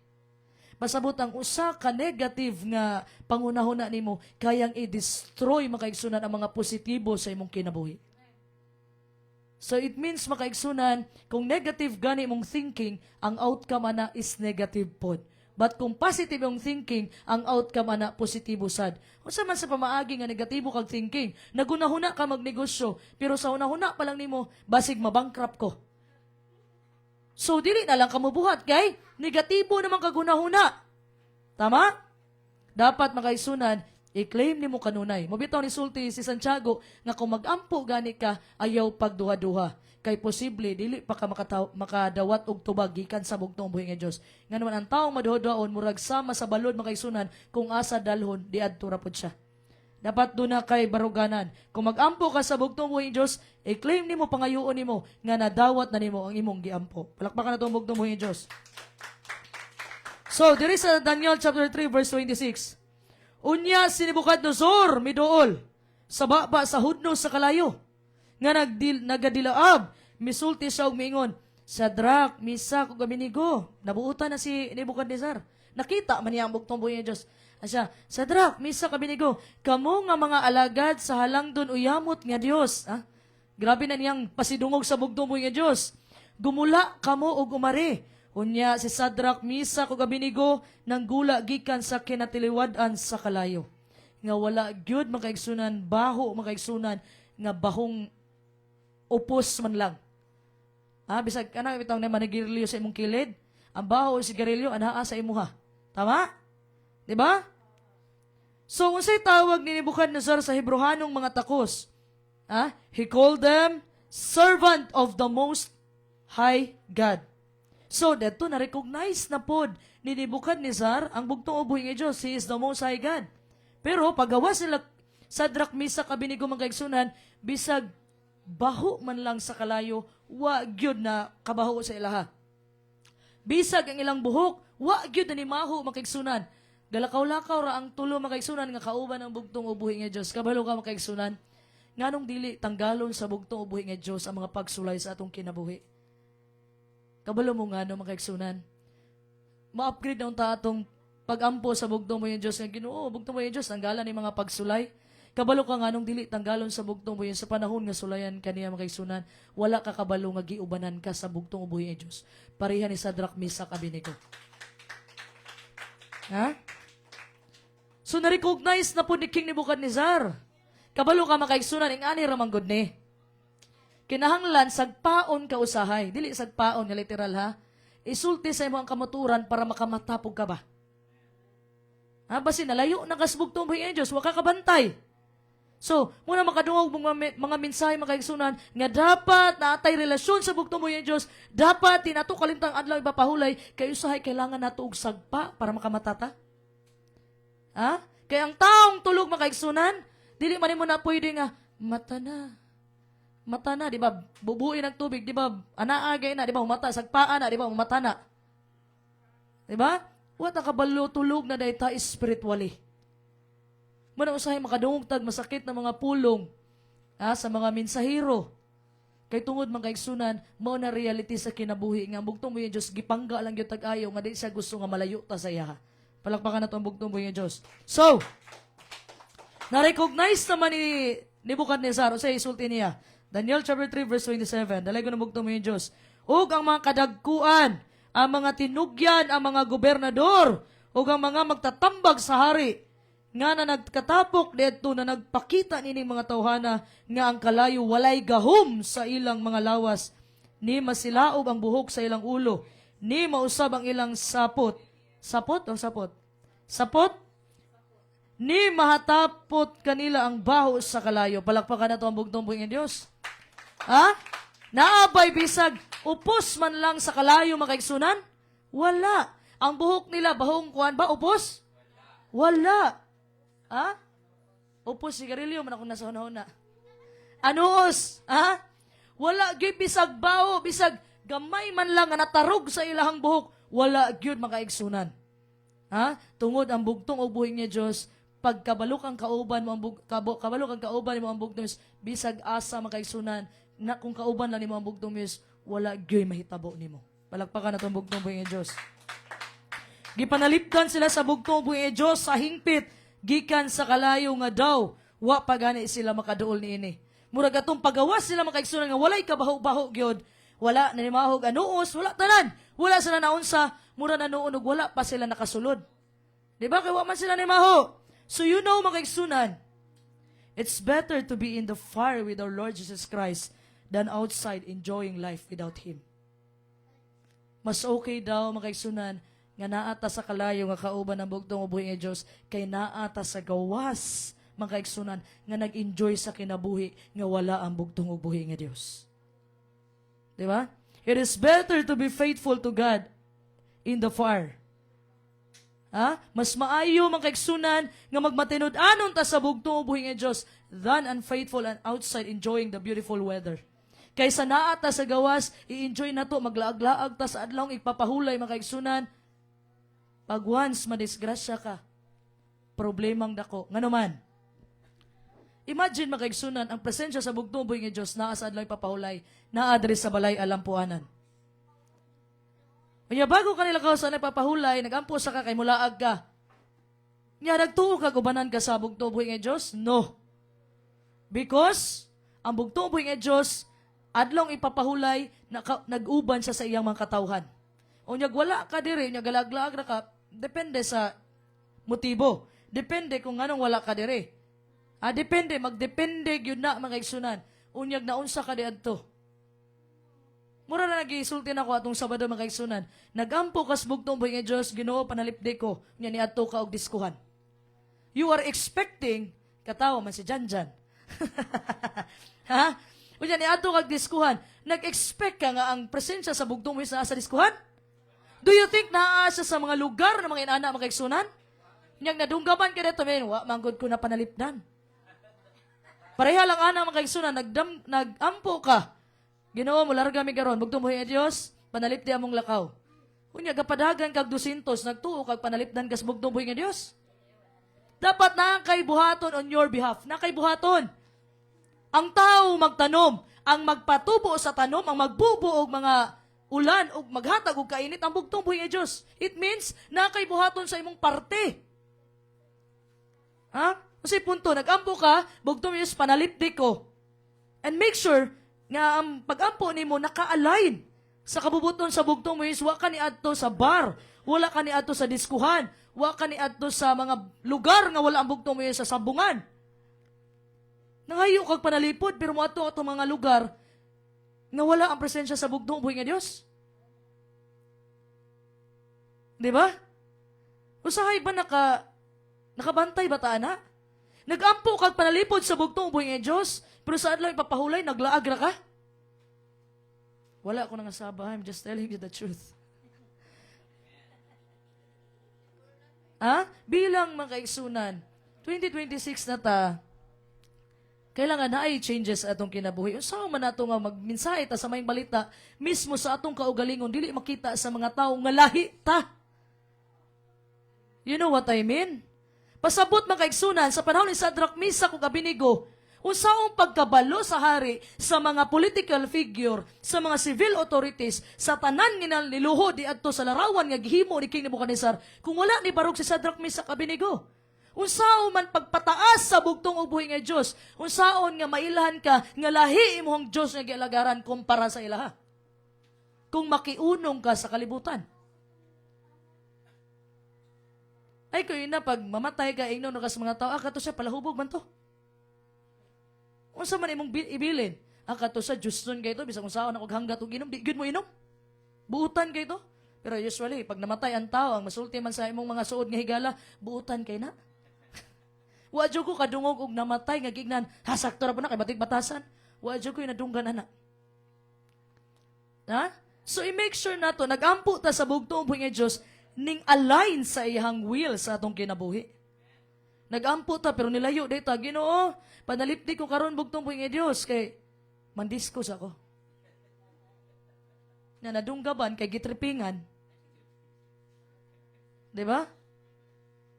Pasabot ang usa ka negative nga pangunahuna nimo, kayang i-destroy makaigsunan ang mga positibo sa imong kinabuhi. So it means makaigsunan, kung negative gani mong thinking, ang outcome ana is negative pod. But kung positive yung thinking, ang outcome ana positibo sad. Unsa man sa pamaagi nga negatibo kag thinking, nagunahuna ka magnegosyo, pero sa unahuna pa lang nimo, basig mabankrupt ko. So, dili na lang kamubuhat, kay negatibo naman kagunahuna. Tama? Dapat makaisunan, i-claim ni mo kanunay. Mabitaw ni sulti si Santiago, nga kung mag-ampo gani ka, ayaw pagduha-duha. Kay posible, dili pa ka makadawat og tubag, gikan sa bugtong buhi nga Diyos. Nga naman, ang taong maduha-duhaon, murag sama sa balod makaisunan, kung asa dalhon, di adto ra pod siya. Dapat doon na kay baruganan. Kung mag-ampo ka sa bugtong buhing Diyos, i-claim nimo, pangayuon nimo, nga nadawat na nimo ang imong giampo. Palakpakan na itong bugtong buhing Diyos. So, diri sa Daniel chapter 3 verse 26. Unya si Nebuchadnezzar miduol sa baba sa hudno sa kalayo. Nga nagadilaab, misulti siya og miingon, Sadrak, Misak, ug Abednego. Nabuutan na si Nebuchadnezzar. Nakita man niya ang bugtong buhing Diyos. Asya, Sadrak, Misak, Abednego, kamo nga mga alagad sa halangdon uyamot nga Dios. Grabe na niyang pasidungog sa bugtong nga Dios. Gumula kamo og umari. Unya si Sadrak, Misak, ug Abednego nang gula gikan sa kinatiliwad-an sa kalayo. Nga wala gyud makaigsunan, baho makaigsunan, nga bahong upos man lang. Bisag kana bitaw na manigirilyo sa imong kilid, ang baho o sigarilyo anaa sa imuha. Tama? Di ba? So, unsay tawag ni Nebuchadnezzar sa Hebrewanong mga takos? He called them servant of the Most High God. So, dito na-recognize na pod ni Nebuchadnezzar ang bugtong ubuhi nga Diyos. He is the Most High God. Pero, paggawas nila Sadrak, Misak, Abednego mga kaigsunan, bisag baho man lang sa kalayo, wa gyud na kabaho sa ilaha. Bisag ang ilang buhok, wa gyud na ni maho makaigsunan. Galakaw-lakaw ra ang tulo makaigsunan nga kauban ang bugtong ubuhi nga Dios. Kabalo ka makaigsunan. Nganong dili tanggalon sa bugtong ubuhi nga Dios ang mga pagsulay sa atong kinabuhi. Kabalo mo ngano makaigsunan. Ma-upgrade na unta atong pag-ampo sa bugtong mo nga Dios nga Ginoo, bugtong mo nga Dios tanggalan ni mga pagsulay. Kabalo ka nganong dili tanggalon sa bugtong ubuhi sa panahon nga sulayan kaniya makaigsunan. Wala ka kabalo nga giubanan ka sa bugtong ubuhi nga Dios. Pareha ni Sadrak, Misak, Abednego. So, na-recognize na po ni King Nebuchadnezzar. Kabalo ka makaigsunan, ing ani ramang good ni. Kinahanglan, sagpaon ka usahay. Dili sagpaon, nga literal ha. Isulti sa imong kamaturan para makamatapog ka ba? Basi nalayo na kasbugtong buhi nga Diyos, waka kabantay. So, muna makadungog mga mensahe makaigsunan, nga dapat naatay relasyon sa bugtong buhi nga Diyos, dapat tinato kalintang adlaw ipapahulay, kayo usahay kailangan nato og sagpa para makamatata. Kaya ang taong tulog makaigsunan, dili man mo na pwede nga, mata na, di ba? Bubuin ng tubig, di ba? Anaagay na, di ba? Umata, sagpaan na, di ba? Umata na. Di ba? What ang kabalo tulog na dayta spiritually. Muna usahay makadungtag, masakit na mga pulong sa mga mensahero. Kay tungod mga kaigsunan, mao na reality sa kinabuhi nga bugtong mo yung Diyos, gipangga lang yung tag-ayaw, nga di siya gusto nga malayo ta sa iya. Palakpakan na ito ang bugtong mo yung Diyos. So, na-recognize naman ni Nebuchadnezzar, o sa isulti niya, Daniel chapter 3 verse 27, dalay ko na bugtong mo yung Diyos. Ug ang mga kadagkuan, ang mga tinugyan, ang mga gobernador, ug ang mga magtatambag sa hari, nga na nagkatapok dito na nagpakita nining mga tawhana nga ang kalayo walay gahom sa ilang mga lawas, ni masilaob ang buhok sa ilang ulo, ni mausab ang ilang sapot. Sapot o sapot? Sapot? Ni mahatapot kanila ang baho sa kalayo. Palakpakan na ito ang bugtong buhing Diyos. Naabay bisag, upos man lang sa kalayo makaigsunan? Wala. Ang buhok nila, bahong kuan ba? Upos? Wala. Ha? Upos, sigarilyo, man ako nasa hunahuna. Anuos? Ha? Wala, gyud bisag bao, bisag gamay man lang nga natarog sa ilahang buhok. Wala, gyud makaigsunan. Ha? Tungod ang bugtong o buhing ni Diyos, pagkabalok ang kauban mo ang kabalok ang kauban mo ang bugtong Diyos, bisag asa makaigsunan, na kung kauban lang nimo ang bugtong Diyos, wala gyud mahitabo nimo. Palakpakan na itong bugtong buhing ni Diyos. Gipanalipdan sila sa bugtong buhing ni Diyos sa hingpit, gikan sa kalayo nga daw, wa pagani sila makaduol niini. Murag atong pagawas sila makaigsunan nga walay kabaho-baho gyud. Wala na ni mahog anuos, wala tanan. Wala sila naunsa, mura na noon ug wala pa sila nakasulod. Di ba? Kaya wa man sila ni maho. So you know makaigsunan, it's better to be in the fire with our Lord Jesus Christ than outside enjoying life without Him. Mas okay daw makaigsunan nga naata sa kalayo nga kauban ng bugtong ubuhi nga Diyos kay naata sa gawas makaigsunan nga nag-enjoy sa kinabuhi nga wala ang bugtong ubuhi nga Diyos. Di ba? It is better to be faithful to God in the fire. Ha? Mas maayo makaigsunan nga magmatinud-anon ta sa bugtong ubuhi nga Diyos than unfaithful and outside enjoying the beautiful weather. Kaysa naata sa gawas, i-enjoy na to, maglaag-laag ta sa adlawng ipapahulay makaigsunan. Pag once madisgrasya ka, problemang dako. Nga naman, imagine makaigsunan ang presensya sa bugtong ubuhi nga Diyos naa sa adlawng ipapahulay, naa diri sa balay alampuanan. Kaya bago kanila ka sa nagpapahulay, nagampo sa ka kay mulaag ka. Nya nagtuo ka gubanan ka sa bugtong ubuhi nga Diyos? No. Because ang bugtong ubuhi nga Diyos adlong ipapahulay nag-uban siya sa iyang mga katawhan. Unyag wala ka diri, unyag galag-lag ra ka, depende sa motibo. Depende kung anong wala ka diri. Depende, magdepende gyud na mga igsunan. Unyag naunsa ka diadto. Mura na nag-isulti na ko atong Sabado mga igsunan. Nagampo kas bugtong buhi nga Diyos, Ginoo panalipdi ko, nya ni adto ka og diskuhan. You are expecting katawa man si Janjan. Ha? Unya ni adto kag diskuhan. Nag-expect ka nga ang presensya sa bugtong buhi sa diskuhan? Do you think naa siya sa mga lugar na mga inana mga igsunan? Nyag nadunggaban ka dito, men, wa manggod ko na panalipdan. Pareha lang ana mga igsunan, nagampo ka. Ginoo mo larga mi karon, bugtong buhi nga Dios, panalipdi among lakaw. Unya gapadagan kag 200, nagtuo kag panalipdan kas bugtong buhi nga Dios. Dapat na kay buhaton on your behalf, na kay buhaton. Ang tao magtanom, ang magpatubo sa tanom, ang magbubo og mga ulan og maghatag og kainit ang bugtong buhi nga Dios. It means na kay buhaton sa imong parte. Ha? Kasi punto, nag-ampo ka, bugtong Diyos, panalipdi ko. And make sure nga ang pag-ampo nimo naka-align sa kabubuton sa bugtong mo is wa ka ni adto sa bar, wala ka ni adto sa diskuhan, wa ka ni adto sa mga lugar nga wala ang bugtong mo sa sabungan. Nangayo kag panalipod pero mo adto ato mga lugar nga wala ang presensya sa bugtong buhi nga Dios. Di ba? Usahay ba nakabantay ba ta ana? Nagampo kag panalipod sa bugtong buhi nga Dios, pero sa adlaw ipapahulay naglaag ra ka? Wala ko nang asaba, I'm just telling you the truth. Bilang mga kaigsunan, 2026 na ta, kailangan na ay changes atong kinabuhi. Unsa man nato nga magmensahe ta sa mayong balita mismo sa atong kaugalingon dili makita sa mga tawo nga lahi ta. You know what I mean? Pasabot mga kaigsunan sa panahon ni Shadrach, Meshach ug Abednego, unsaong pagkabalo sa hari, sa mga political figure, sa mga civil authorities, sa tanan nga niluhod diadto sa larawan nga gihimo ni King Nebuchadnezzar, kung wala ni barog si Shadrach, Meshach, Abednego. Unsaon man pagpataas sa bugtong ubuhi nga Dios, unsaon nga mailahan ka nga lahi imong Dios nga gialagaran kumpara sa ilaha. Kung makiunong ka sa kalibutan. Ay kayo na pag mamatay ka ingnon ka sa mga tao, kato siya palahubog man to. Unsa man imong ibilin? Kato sa Juston kay to bisag unsaon ako hanggat og inom, di gyud mo inom. Buutan kay to. Pero usually pag namatay ang tao, ang masulti man sa imong mga suod nga higala, buutan kay na. Wa jud ko kadungog og namatay nga gignan, hasakto ra po na kay batig batasan. Wa jud ko nadunggan ana. Ha? So i-make sure nato nagampo ta sa bugtong buhi nga Dios ning align sa iyang will sa atong kinabuhi. Nagampo ta pero nilayo data, Ginoo, panalipdi ko karon bugtong buhi nga Dios kay mandiskos ako. Na nadunggaban kay gitripingan. 'Di ba?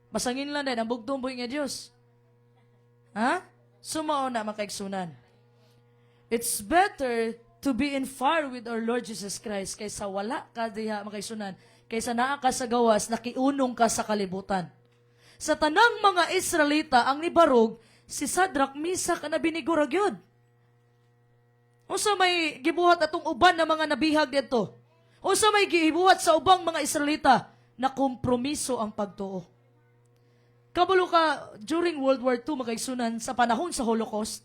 Masangin lang din ang bugtong buhi nga Dios. Ha? Sumao na makaigsunan. It's better to be in fire with our Lord Jesus Christ kaysa wala ka diha makaigsunan, kaysa naa ka sa gawas, nakiunong ka sa kalibutan. Sa tanang mga Israelita, ang nibarog, si Sadrak, Misak, na Abednego ragyod. Unsa may gibuhat atong uban na mga nabihag dito? Unsa may gibuhat sa ubang mga Israelita na kompromiso ang pagtuo? Kabalo ka, during World War II, makaigsunan, sa panahon sa Holocaust,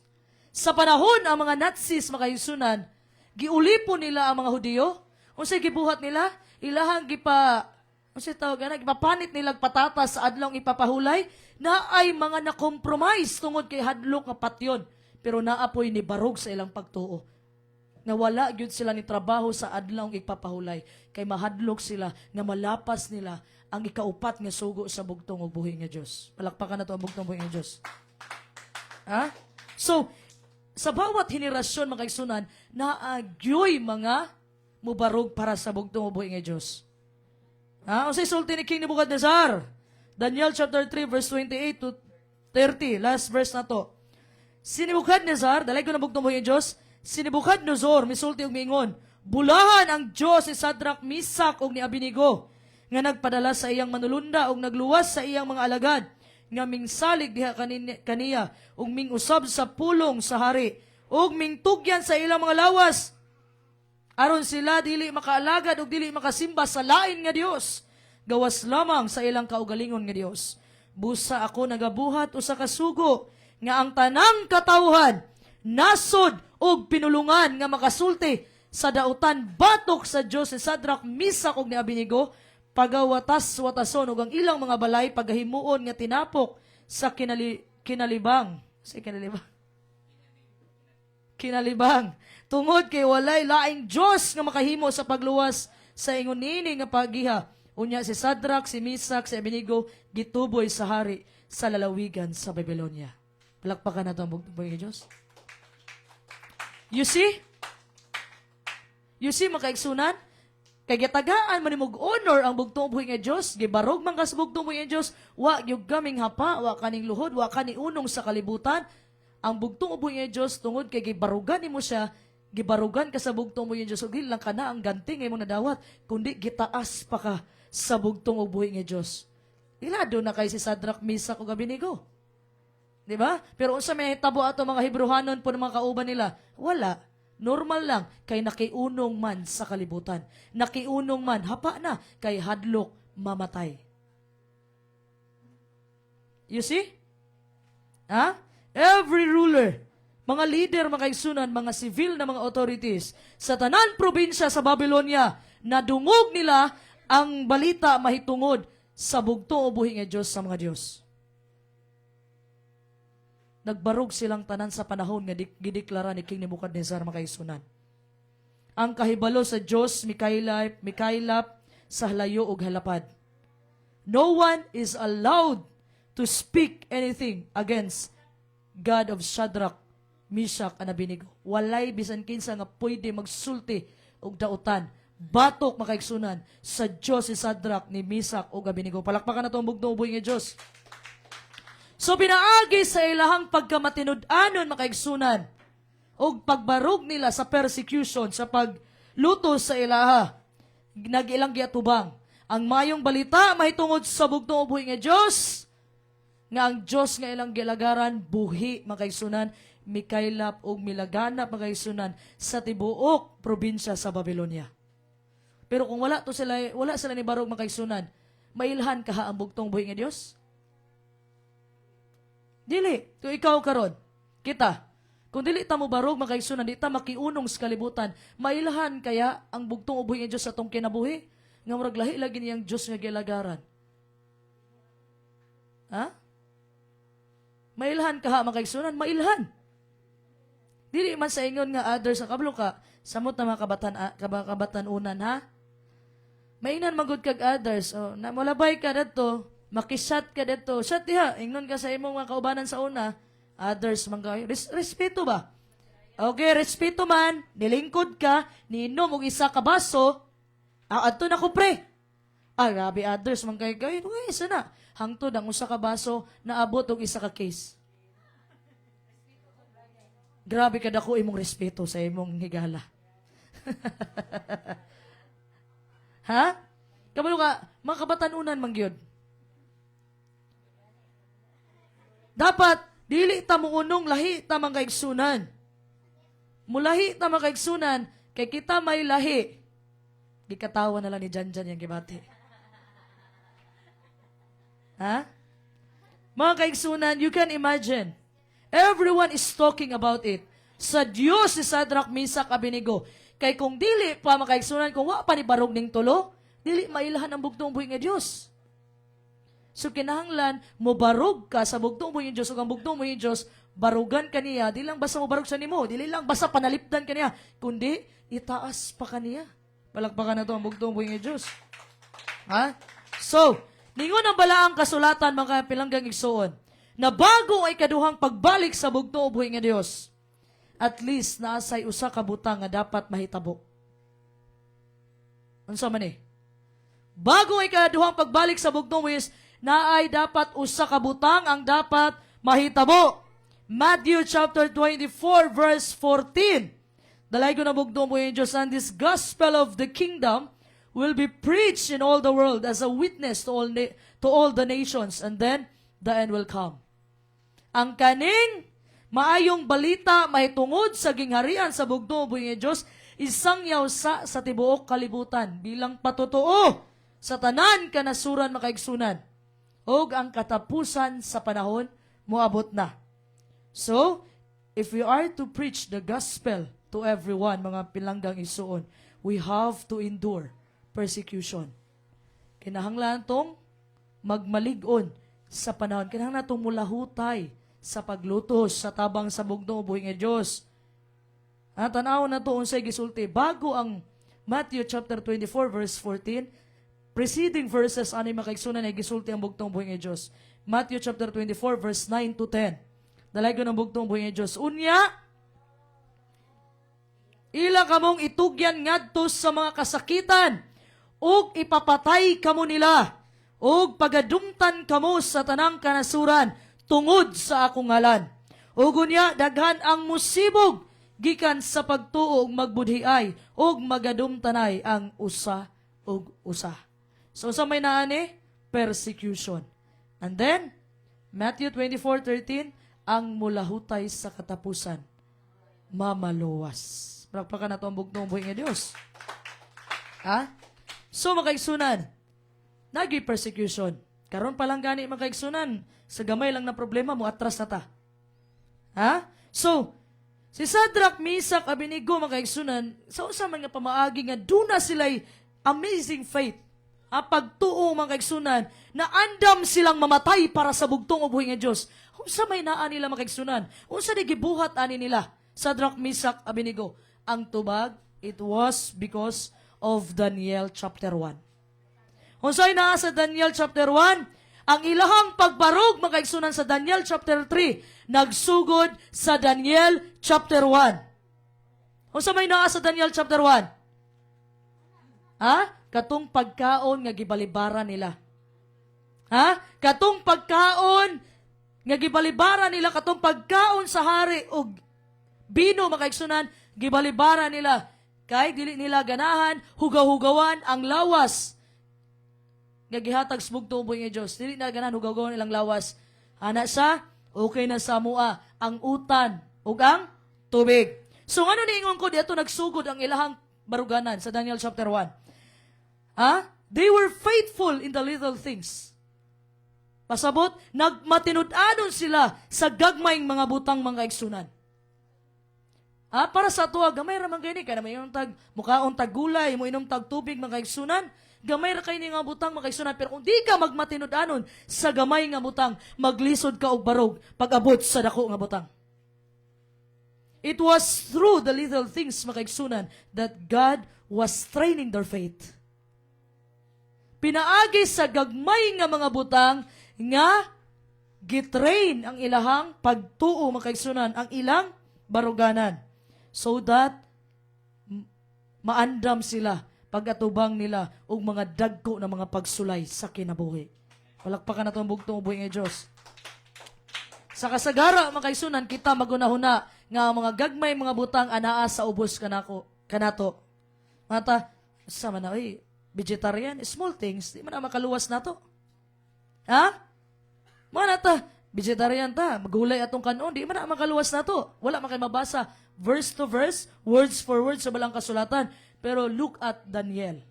sa panahon ang mga Nazis, makaigsunan, giulipon nila ang mga Hudiyo. Unsa gibuhat nila? Ilahang unsay tawag na, gipapanit nilag patatas sa adlong ipapahulay, na ay mga na-compromise tungod kay hadlok nga patyon, pero naapoy ni barog sa ilang pagtuo. Nawala gyud sila ni trabaho sa adlong ipapahulay, kay mahadlok sila nga malapas nila ang ikaupat nga sugo sa bugtong ug buhi nga Dios. Palakpakan nato ang bugtong buhi nga Dios. Ha? So, sa bawat henerasyon makaigsunan, naagyoy mga mubarog para sa bugtong ug buhi nga Dios. Unsay sulti ni King Nebuchadnezzar? Daniel chapter 3 verse 28 to 30. Last verse na to. Si Nebuchadnezzar, dalay ko na bugtong buhi nga Dios, si Nebuchadnezzar, misulti og miingon, bulahan ang Dios si Sadrak, Misak ug ni Abednego, nga nagpadala sa iyang manulunda ug nagluwas sa iyang mga alagad, nga mingsalig diha kaniya ug mingusab sa pulong sa hari, ug mingtugyan sa ilang mga lawas, aron sila dili makaalagad ug dili makasimba sa lain nga Dios, gawas lamang sa ilang kaugalingon nga Dios. Busa ako nagabuhat usa ka sugo nga ang tanang katawhan nasod og pinulungan nga makasulti sa dautan batok sa Dios si Sadrak, Misak ug ni Abednego, pagawatas-watason ug ang ilang mga balay pagahimuon nga tinapok sa kinalibang tungod kay walay laing Dios nga makahimo sa pagluwas sa ingon nini nga pagiha. Unya si Sadrak, si Misak, si Abednego gituboy sa hari sa lalawigan sa Babylonia. Palakpakan nato ang bugtong buhi nga Dios. You see? You see, makaigsunan? Kay gitagaan man nimog honor ang bugtong buhi nga Dios, gibarog man kas bugtong buhi nga Dios, wa gyud kaming hapa, wa kaning luhod, wa kani unong sa kalibutan. Ang bugtong buhi nga Dios tungod kay gibarugan nimo siya, gibarugan ka sa bugtong buhi nga Dios, ug dili lang kana ang ganti nga imong nadawat, kundi gitaas pa ka sa bugtong ug buhi nga Dios. Ilado na kay si Sadrak, Misak ug Abednego. Di ba? Pero unsa may tabo ato mga Hebrehanon po ng mga kauban nila? Wala. Normal lang, kay nakiunong man sa kalibutan. Nakiunong man, hapa na, kay hadlok mamatay. You see? Ha? Every ruler, mga leader, mga kaigsunan, mga civil na mga authorities, sa tanan probinsya sa Babylonia, nadungog nila ang balita mahitungod sa bugtong o buhi nga Diyos sa mga Diyos. Nagbarog silang tanan sa panahon nga gideklara ni King Nebuchadnezzar makaisunan. Ang kahibalo sa Diyos mikaylap sa halayo ug halapad. No one is allowed to speak anything against God of Shadrach, Meshach, and Abednego. Walay bisan kinsa nga pwede magsulti og dautan. Batok makaigsunan sa Diyos si Shadrach, ni Meshach ug Abednego. Palakpakan nato ang bugtong buhi nga Diyos. So pinaagi sa ilahang pagkamatinud-anon makaigsunan og pagbarog nila sa persecution, sa pagluto sa ilaha, nag-ilang giatubang ang mayong balita mahitungod sa bugtong buhi nga Dios, nga ang Dios nga ilang gilagaran buhi makaigsunan, mikaylap og milaganap makaigsunan sa tibuok probinsya sa Babylonia. Pero kung wala sila ni barog makaigsunan, mailhan ka ang bugtong buhi nga Dios? Dili, kung ikaw karon, kita, kung dili ta mo barog makaigsunan, di ta makiunong sa kalibutan, mailahan kaya ang bugtong ubuhi ng Diyos sa atong kinabuhi, nga murag lahi lagi niyang Diyos nga gilagaran. Ha? Mailahan ka ha makaigsunan, mailahan. Dili man sa ingon nga others sa kablo ka, samot na mga kabatan-unan ha? Mainan magud kag others. Oh, na molabay ka dito, makisat ka dito. Shot diha, ingnon ka sa imong mga kaubanan sa una, others man kayo. Respeto ba? Okay, respeto man, nilingkod ka, niinom og isa ka baso, adto na ko pre. Grabe others man kayo. Okay, isa na. Hangtod ang usa ka baso, naabot og isa ka case. Grabe ka dako imong respeto sa imong higala. Ha? Kabalo ka, mga kabatanunan man gyud. Dapat, dili ta mo unong lahi ta mga kaigsunan. Mulahi ta mga kaigsunan, kay kita may lahi. Gikatawa na lang ni Janjan yung gibati. Ha? Mga kaigsunan, you can imagine. Everyone is talking about it. Sa Diyos si Shadrach, Meshach, Abednego. Kay kung dili pa makaigsunan, kung wa pa ni barog ning tulo, dili mailahan ang bugtong buhi nga Diyos. So kinahanglan, mo barog ka sa bugtong buhi nga Diyos, o ang bugtong buhi nga Diyos, barugan ka niya, di lang basta mo barog sa nimo, dili lang basta panalipdan ka niya, kundi itaas pa ka niya. Palakpakan na to ang bugtong buhi nga Diyos. Ha? So, ningon ang balaang kasulatan mga pilanggang igsoon, na bago ay kaduhang pagbalik sa bugtong buhi nga Diyos, at least naasay usa ka butang nga dapat mahitabo. Unsa man eh? Bago ay kaduhang pagbalik sa bugtong buhi, naay dapat usa ka butang ang dapat mahitabo. Matthew chapter 24 verse 14. Dalay ko na bugtong buhi Diyos, and this gospel of the kingdom will be preached in all the world as a witness to all the nations, and then the end will come. Ang kaning maayong balita mahitungod sa gingharian sa bugtong buhi nga Diyos, isang yawsa sa tibuok kalibutan bilang patotoo sa tanan kanasuran makaigsunan. Og ang katapusan sa panahon moabot na. So, if we are to preach the gospel to everyone, mga pilanggang isuon, we have to endure persecution. Kinahanglan tong magmalig-on sa panahon. Kinahanglan tong mulahutay sa paglutos sa tabang sa bugtong buhi nga Diyos. Tanaw na to unsay gisulti bago ang Matthew chapter 24 verse 14, preceding verses ani makaigsunan ay gisulti ang bugtong buhi nga Diyos. Matthew chapter 24 verse 9 to 10. Dalagon ang bugtong buhi nga Diyos. Unya, ila kamong itugyan ngadto sa mga kasakitan ug ipapatay kamo nila ug pagadumtan kamo sa tanang kanasuran tungod sa akong ngalan. Ug unya daghan ang musibog gikan sa pagtuo ug magbudhiay ug magadumtanay ang usa ug usa. So sa may naani persecution. And then Matthew 24:13, ang mulahutay sa katapusan mamaluwas. Prakpakan na to ang bugtong buhi nga Dios. Ha? So makaigsunan, nagi persecution. Karon pa lang gani makaigsunan, sa gamay lang na problema mo atras na ta. Ha? So, si Shadrach, Meshach, Abednego makaigsunan, sa usa man nga pamaagi nga duna sila'y amazing faith. Pagtuo makaigsunan, na andam silang mamatay para sa bugtong buhi nga Dios. Unsa may naa nila makaigsunan? Unsa di gibuhat ani nila? Shadrach, Meshach, Abednego. Ang tubag, it was because of Daniel chapter 1. Unsay naa sa Daniel chapter 1? Ang ilahang pagbarog makaigsunan sa Daniel chapter 3, nagsugod sa Daniel chapter 1. Unsa may naa sa Daniel chapter 1? Katong pagkaon nga gibalibara nila. Katong pagkaon nga gibalibara nila, katong pagkaon sa hari og bino makaigsunan, gibalibara nila. Kay dili nila ganahan, hugaw-hugawan ang lawas nga gihatag sa bugtong buhi nga Dios. Dili na ganahan hugaw-hugawan ilang lawas. Ana sa okay na sa mua ang utan ug ang tubig. So ano niingon ko dito nagsugod ang ilahang baruganan sa Daniel chapter 1. They were faithful in the little things. Pasabot, nagmatinud-anon sila sa gagmayng mga butang mga igsunan. Para sa tuwa, gamay ra man gani ka na may inom tag mukhaon tag gulay, mo inom tag tubig mga igsunan, gamay ra kay ni nga butang mga igsunan, pero kung di ka magmatinud-anon sa gamay nga butang, maglisod ka og barog pag-abot sa dako nga butang. It was through the little things mga igsunan that God was training their faith. Pinaagi sa gagmay nga mga butang nga gitrain ang ilahang pagtuo makaigsunan ang ilang baruganan so that maandam sila pag-atubang nila og mga dagko na mga pagsulay sa kinabuhi. Palakpakan nato ang bugtong ubuhi nga Dios. Sa kasagara makaigsunan kita magunahuna nga ang mga gagmay mga butang anaa sa ubos kanato. Mata sama na vegetarian, small things, di man na makaluwas nato. Ha? Mana ta, vegetarian ta, magulay atong kanon, di man na makaluwas nato. Wala man kay mabasa verse to verse, words for words sa balang kasulatan. Pero look at Daniel.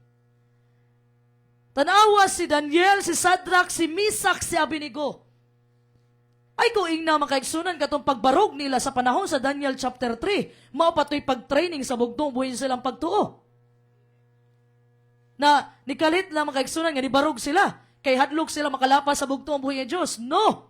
Tanawa si Daniel, si Shadrach, si Meshach, si Abednego. Ay kuing na makaigsunan katong pagbarog nila sa panahon sa Daniel chapter 3. Mao patoy pag-training sa bugtong buhin silang pagtuo. Na nikalit lang makaigsunan nga nibarog sila. Kay hadlok sila makalapas sa bugtong buhi nga Diyos. No!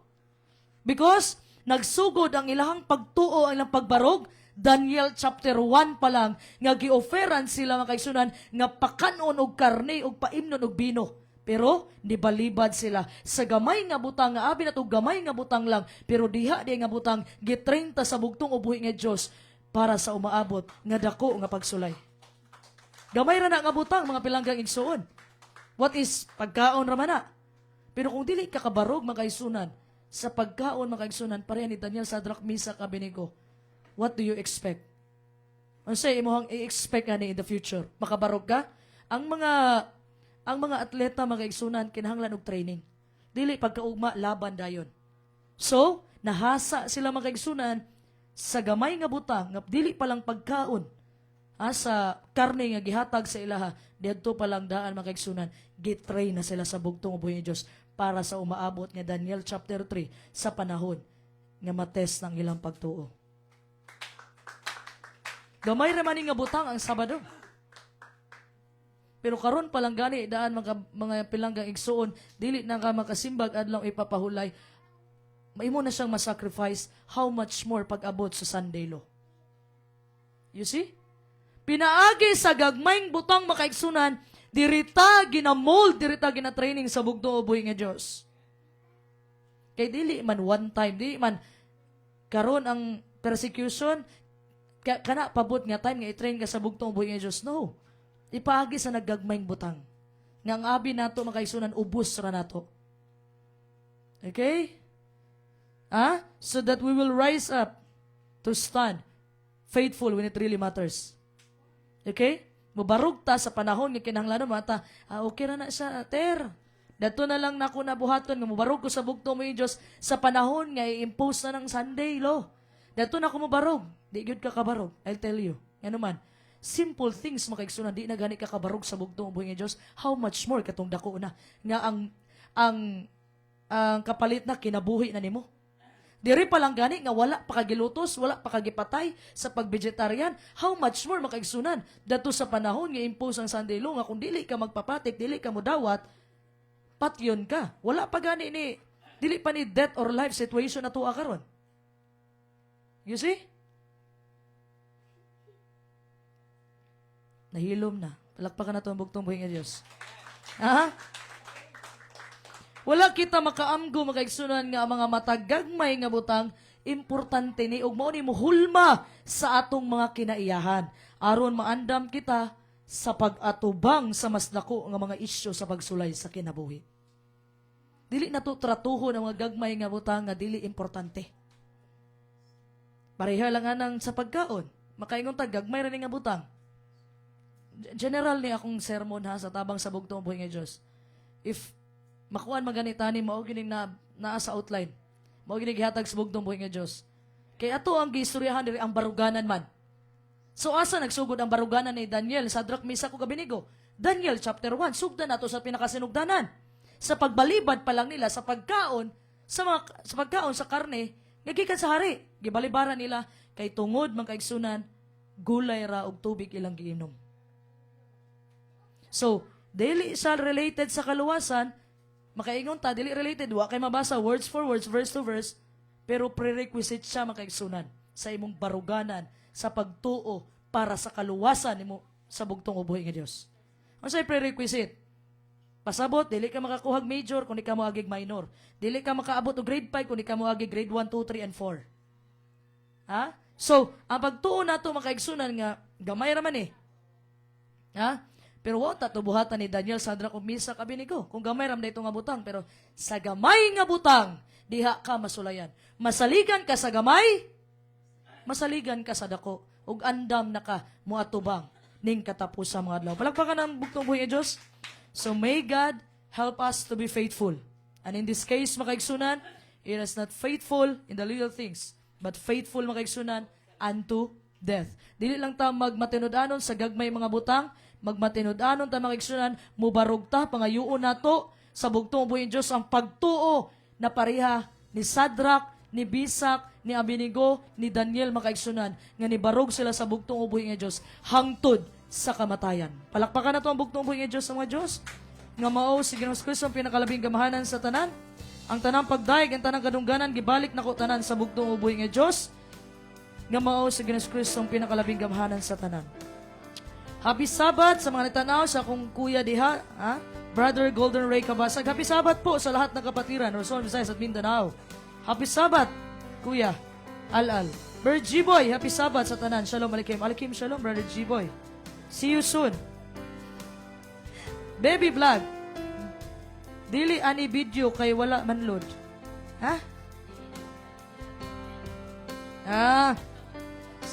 Because nagsugod ang ilahang pagtuo, ang ilang pagbarog, Daniel chapter 1 pa lang, nga gi-offeran sila makaigsunan, nga pakanon og karne, og paimnon og bino. Pero, nibalibad sila. Sa gamay nga butang, nga abi na to gamay nga butang lang, pero diha di nga butang, gitrenta sa bugtong buhi nga Diyos, para sa umaabot, nga dako nga pagsulay. Gamay ra na nga butang, mga pilanggang igsuon. What is pagkaon ra man na? Pero kung dili ka kabarog makaisunan, sa pagkaon makaisunan, pareha ni Daniel, Shadrach, Meshach, Abednego, what do you expect? Ano sa imo i-expect ani in the future? Makabarog ka? Ang mga atleta makaigsunan kinahanglan og training. Dili pagkaugma laban dayon. So, nahasa sila makaigsunan sa gamay nga butang, nga dili pa lang pagkaon. Sa karne nga gihatag sa ilaha, diyadto palang daan makaigsunan, gitrain na sila sa bugtong ubuhi ni Diyos para sa umaabot nga Daniel chapter 3 sa panahon nga matest ng ilang pagtuo. Gamay ra man nga butang ang Sabado. Pero karon palang gani daan mga pilanggang igsuon, dili na ka makasimbag adlaw ipapahulay. Maimo na siyang masacrifice, how much more pag-abot sa Sunday law. You see? Pinaagi sa gagmayng butang makaigsunan, dirita ginamold, dirita ginatraining sa bugtong ubuhi nga Diyos. Kay dili man one time, dili man karon ang persecution, kana pabot nga time nga i-train ka sa bugtong ubuhi nga Diyos. No. Ipaagi sa naggagmayng butang. Nga ang abi nato makaigsunan, ubos ra nato. Okay? So that we will rise up to stand faithful when it really matters. Okay? Mubarog ta sa panahon nga kinahanglan mata. Okay na siya, ter. Dato na lang nako nabuhaton nga mubarog ko sa bugtong mo Dios sa panahon nga i-impose na ng Sunday law. Dato na ko mubarog. Di gyud ka kabarog. I'll tell you. Ano man. Simple things makaigsunan, di na gani ka kabarog sa bugtong buhi nga Dios. How much more katong dako na nga ang kapalit na kinabuhi na nimo. Diri pa lang gani nga wala pa kagilutos, wala pa kagipatay sa pag-vegetarian. How much more makaigsunan dato sa panahon nga impose ang Sunday law nga kung dili ka magpapatik, dili ka modawat, patyon ka. Wala pa gani ni dili pa ni death or life situation na tuwa karon. You see? Nahilom na. Palakpakan na ito ang bugtong buhi nga Diyos. Wala kita makaamgo makaigsunan nga mga matagagmay nga butang, importante ni ug mao ni muhulma sa atong mga kinaiyahan aron maandam kita sa pag-atubang sa mas dako nga mga isyu sa pagsulay sa kinabuhi. Dili na to tratuhon ang mga gagmay nga butang nga dili importante. Pareha lang anang sa pagkaon. Makaingon ta gagmay ra ni nga butang. General ni akong sermon sa tabang sa bugtong buhi nga Diyos. If makuan maganitani mao gining naa sa outline. Mao gining gihatag sa bugtong buhi nga Dios. Kay ato ang giistoryahan diri ang baruganan man. So asa nagsugod ang baruganan ni Daniel, Shadrach, Meshach ug Abednego? Daniel chapter 1 sugdan nato sa pinakasinugdanan. Sa pagbalibad pa lang nila sa pagkaon sa pagkaon sa karne nga gikan sa hari. Gibalibaran nila kay tungod man kaigsunan gulay ra og tubig ilang giinom. So, dili siya related sa kaluwasan. Makaingon ta, dili related, wa kay mabasa words for words, verse to verse, pero prerequisite siya makaigsunan sa imong baruganan, sa pagtuo para sa kaluwasan nimo sa bugtong ubuhi nga Dios. Ano say prerequisite? Pasabot, dili ka makakuhag major kung di ka mo agig minor. Dili ka makaabot o grade 5 kung di ka mo agig grade 1, 2, 3, and 4. Ha? So, ang pagtuon nato makaigsunan nga, gamay raman eh. Ha? Pero wata to buhatan ni Daniel, Shadrach, ug Meshach, Abednego. Kung gamay ram dayto nga butang, pero sa gamay nga butang, diha ka masulayan. Masaligan ka sa gamay, masaligan ka sa dako, ug andam na ka muatubang ning katapos sa mga adlaw. Palakpakan ang bugtong buhi nga Dios. So may God help us to be faithful. And in this case, makaigsunan, it is not faithful in the little things, but faithful makaigsunan unto death. Dili lang ta magmatinud-anon sa gagmay mga butang, magmatinud-anon ta makaigsunan, mubarog ta, pangayuon nato sa bugtong buhi nga Dios ang pagtuo na pareha ni Shadrach, ni Meshach, ni Abednego, ni Daniel makaigsunan, nga nibarog sila sa bugtong ubuhi nga Dios hangtod sa kamatayan. Palakpakan na to ang bugtong ubuhi nga Dios sa mga Dios, nga mao si Ginoong Kristo ang pinakalabing gamahanan sa tanan. Ang tanang pagdaig, ang tanang kadungganan, gibalik na ko tanan sa bugtong ubuhi nga Dios, nga mao si Ginoong Kristo ang pinakalabing gamahanan sa tanan. Happy Sabbath sa mga natanaw sa akong kuya diha, ha? Brother Golden Ray Kabasag. Happy Sabbath po sa lahat ng kapatiran, Luzon, Visayas at Mindanao. Happy Sabbath, Kuya Al-Al. Brother G-Boy, happy Sabbath sa tanan. Shalom, alikim. Alikim, shalom, Brother G-Boy. See you soon. Baby Vlog. Dili ani video kay wala man load. Ha?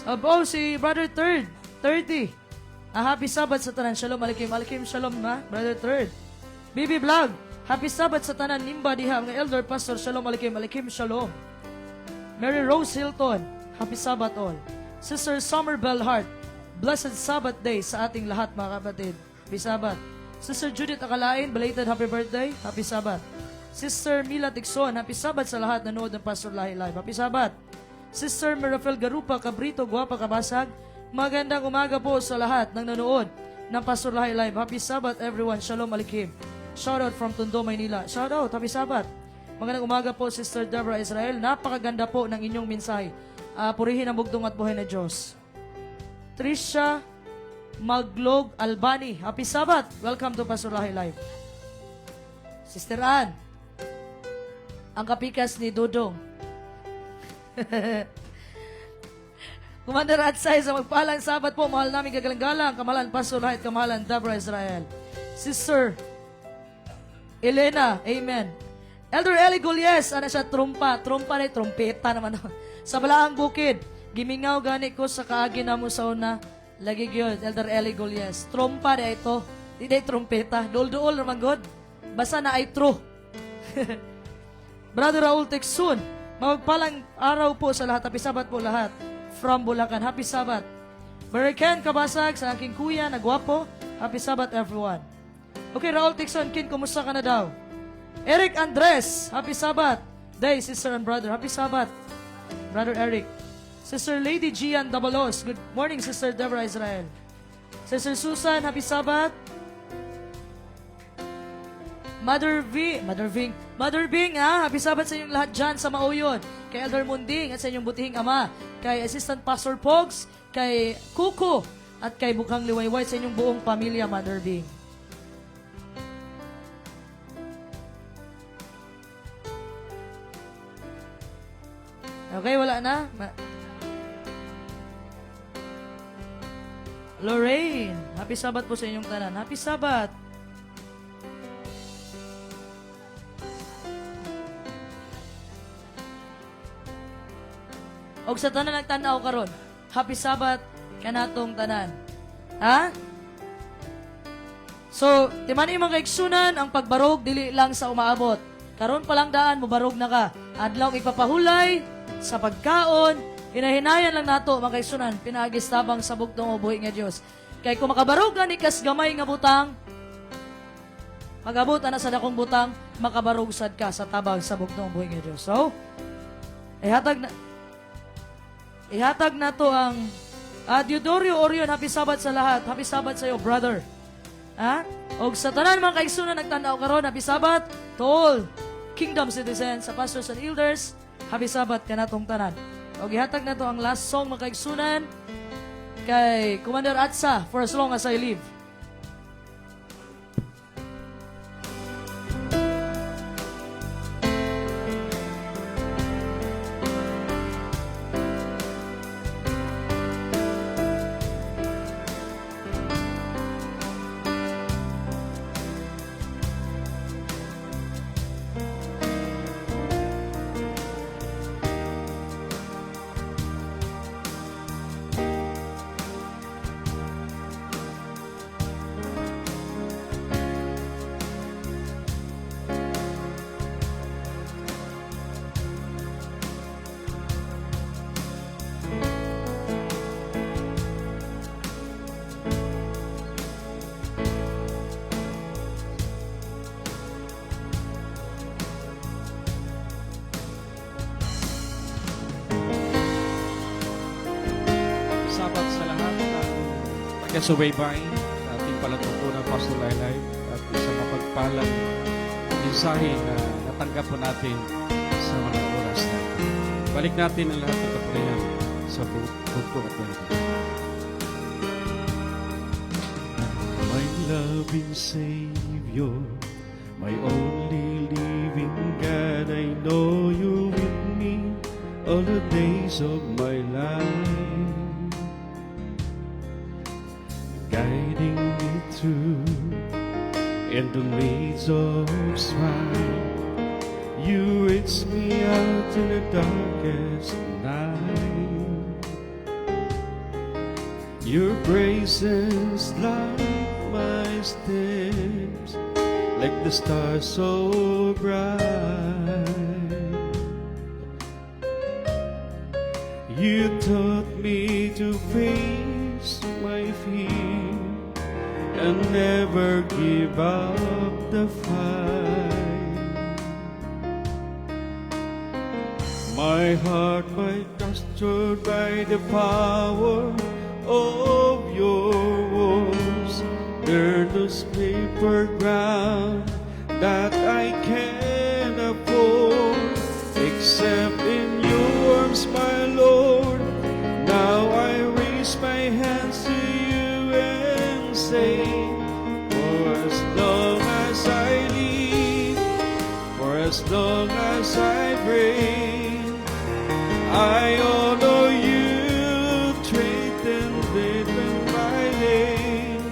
Oh, si Brother 30. Happy Sabbath sa tanan. Shalom, alikim. Alikim, shalom, ha? Brother 3. Baby Vlog. Happy Sabbath sa tanan. Nimba diha, mga elder pastor. Shalom, alikim. Alikim, shalom. Mary Rose Hilton. Happy Sabbath all. Sister Summer Bellhart. Blessed Sabbath day sa ating lahat, mga kapatid. Happy Sabbath. Sister Judith Akalain. Belated happy birthday. Happy Sabbath. Sister Mila Tixon. Happy Sabbath sa lahat nanood ng Pastor Lahi Live. Happy Sabbath. Sister Mirafel Garupa Cabrito. Guwapa Kabasag. Magandang umaga po sa lahat ng nanood ng Pastor Lahi Live. Happy Sabbath everyone. Shalom alikim. Shoutout from Tondo, Maynila. Shoutout. Happy Sabbath. Magandang umaga po, Sister Deborah Israel. Napakaganda po ng inyong mensahe. Purihin ang bugtong at buhay na Diyos. Trisha Maglog Albani. Happy Sabbath. Welcome to Pastor Lahi Live. Sister Ann. Ang kapikas ni Dudong. Commander Atsay, sa magpalang Sabat po, mahal namin kagalang-galang, kamahalan Pastor Lahi at kamahalan Deborah Israel. Sister Elena, amen. Elder Eli Gulyes, ano siya, trumpa na trumpeta naman. Sa Balaang Bukid, gimingaw gani ko sa kaagi na mo sa una, lagi yun, Elder Eli Gulyes. Trumpa na ito, di na trumpeta, dool-dool naman God, basta na ay true. Brother Raul Texun, magpalang araw po sa lahat, happy Sabbath po lahat, from Bulacan, happy Sabbath. Brother Ken Kabasag, sa aking kuya, nagwapo, happy Sabbath everyone. Okay, Raul Texun, Ken, kumusta ka na daw? Eric Andres, happy Sabbath day, sister and brother. Happy Sabbath, Brother Eric. Sister Lady Gian Dabalos, good morning, Sister Deborah Israel. Sister Susan, happy Sabbath. Mother Bing, happy Sabbath sa inyong lahat dyan sa Mauyon. Kay Elder Munding at sa inyong butihing ama. Kay Assistant Pastor Pogs, kay Kuko, at kay Bukang Liwayway sa inyong buong pamilya, Mother Bing. Okay, wala na. Lorraine, happy Sabbath po sa inyong tanan. Happy Sabbath. Og sa tanan nagtanaw karon, happy Sabbath kanatong tanan. Ha? So, timani mga kaigsunan, ang pagbarog dili lang sa umaabot. Karon pa lang daan mo barog na ka. Adlaw ipapahulay sa pagkaon, hinahinayan lang nato mga kaigsunan, pinaagis tabang sa bugtong ubuhi nga Dios. Kay kung makabarog ni kas gamay nga butang, magabot na sa dakong butang, makabarog sad ka sa tabang sa bugtong ubuhi nga Dios. So, ihatag na to ang Diodorio Orion, happy Sabbath sa lahat. Happy Sabbath sa iyo, brother. Ha? Og sa tanan mga kaigsunan nagtanaw karon, happy Sabbath to all kingdom citizens, sa pastors and elders. Happy Sabbath kanatong tanan. Og ihatag na to ang last song mga kaigsunan kay Commander Atsa, For As Long As I Live. sapat sa lahat ng taga-subaybay sa ating palatuntunan Pastor Laylay at isang mapagpalang mensahe na natanggap po natin sa mga oras na. Balik natin ang lahat ng kapurihan sa bugtong at balikan. My loving Savior, my only living God, I know you're with me all the days of my life, guiding me through in the maze of strife. You reach me out in the darkest night. Your presence light my steps like the stars so bright. You taught me to face my fear and never give up the fight. My heart might captured by the power of your words. There's no paper ground that I can afford except in your arms, my Lord. Now I raise my hands to you and say, for as long as I live, for as long as I breathe, I honor you, strengthen my name.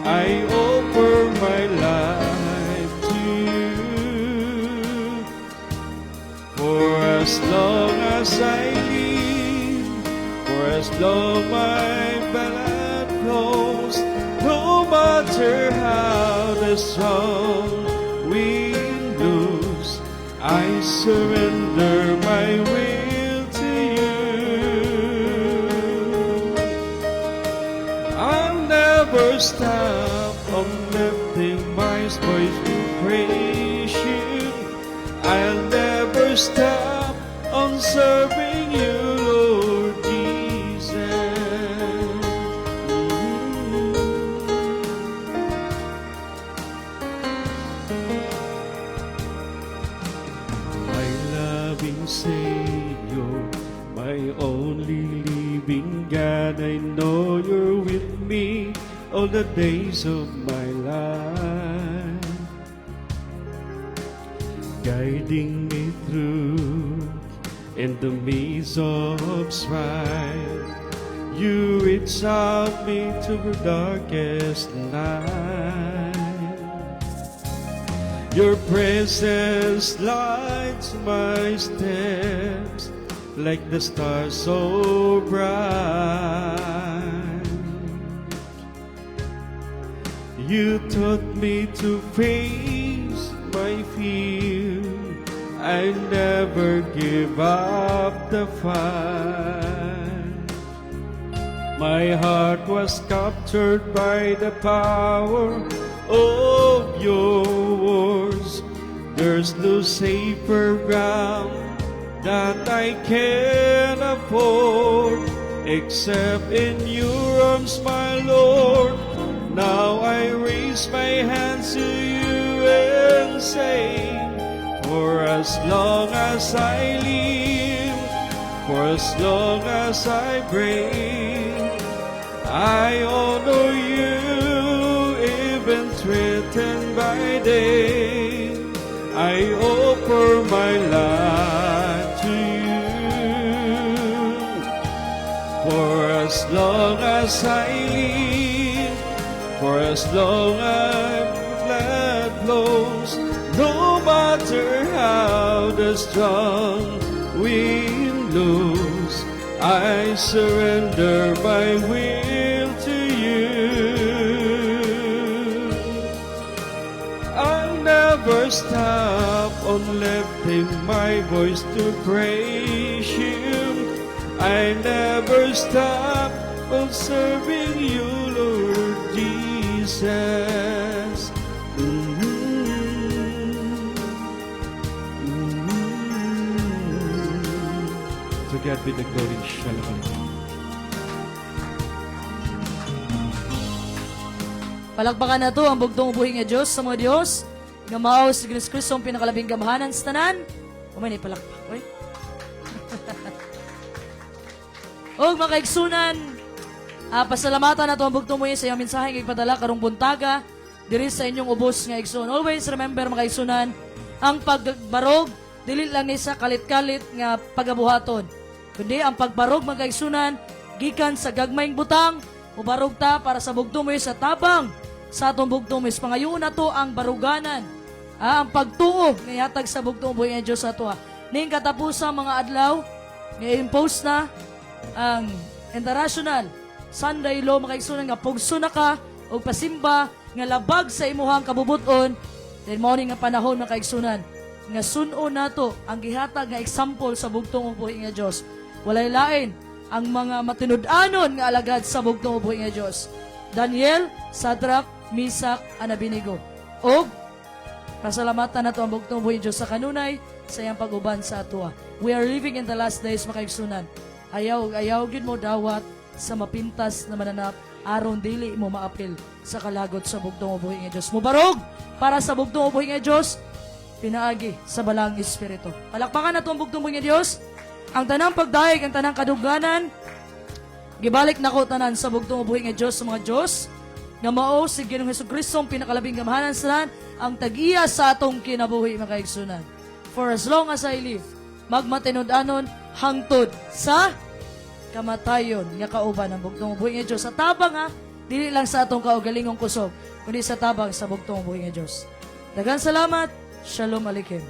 I offer my life to you. For as long as I live, for as long my blood flows, no matter how the strong wind blows, I surrender my will to you. I'll never stop on lifting my voice to praise you. I'll never stop on serving you, Lord Jesus. My loving Savior, my only living God, I know you're with me all the days of my life, guiding me through in the maze of strife. You reach out me to the darkest night. Your presence lights my steps like the stars so bright. You taught me to face my fear. I never give up the fight. My heart was captured by the power of your words. There's no safer ground that I can afford except in your arms, my Lord. Now I raise my hands to you and say, for as long as I live, for as long as I breathe, I honor you, even threatened by day. I offer my life to you. For as long as I live, for as long as blood flows, no matter how the strong wind blows, I surrender my will to you. I'll never stop on lifting my voice to praise you. I never stop on serving you, Lord Jesus. To God be the glory, shalom. Palakpakan na to ang bugtong ubuhi nga Diyos sa mga Diyos. Nga mao si Kristo ang pinakalabing gamahanan sa tanan. Umay ni palakpak. Oy. O mga kaigsunan, pasalamatan na to ang bugtong ubuhi sa iyong mensaheng ipadala karong buntaga diri sa inyong ubos nga igsoon. Always remember mga kaigsunan, ang pagbarog dili lang ni sa kalit-kalit nga pagabuhaton, kundi ang pagbarog mga kaigsunan gikan sa gagmayng butang ubarog ta para sa bugtong mo sa tabang sa atong bugtong mo. Pangayon na to ang baruganan, ang pagtuo nga ihatag sa bugtong buhi nga Diyos sa ato. Ning katapusang mga adlaw nga impose na ang international Sunday law mga kaigsunan nga pugso na ka o pasimba nga labag sa imuhang kabubuton. Then morning nga panahon mga kaigsunan nga suno nato ang gihatag nga example sa bugtong ubuhi nga Dios. Walay lain ang mga matinud-anon nga alagad sa bugtong ubuhi nga Dios. Daniel, Sadrach, Misak, Abednego. Og pasalamatan nato ang bugtong ubuhi nga Dios sa kanunay sa iyang pag-uban sa atua. We are living in the last days mga kaigsunan. Ayaw gid mo dawat sa mapintas na mananap aron dili mo maapil sa kalagot sa bugtong ubuhi nga Dios. Mubarog para sa bugtong ubuhi nga Dios pinaagi sa balang espiritu. Palakpakan na itong bugtong nga Diyos. Ang tanang pagdaig, ang tanang kaduganan, gibalik na ko tanan sa bugtong ubuhi nga Diyos sa mga Diyos, nga mao si Ginoong Hesukristo ang pinakalabing gamahanan sa tanan, ang tag-iya sa atong kinabuhi mga kaigsunan. For as long as I live, magmatinud-anon hangtod sa kamatayon nga kauban ang bugtong ubuhi nga Diyos. Sa tabang dili lang sa atong kaugalingong kusog, kundi sa tabang sa bugtong ubuhi nga Diyos. Daghang salamat. Shalom Aleichem.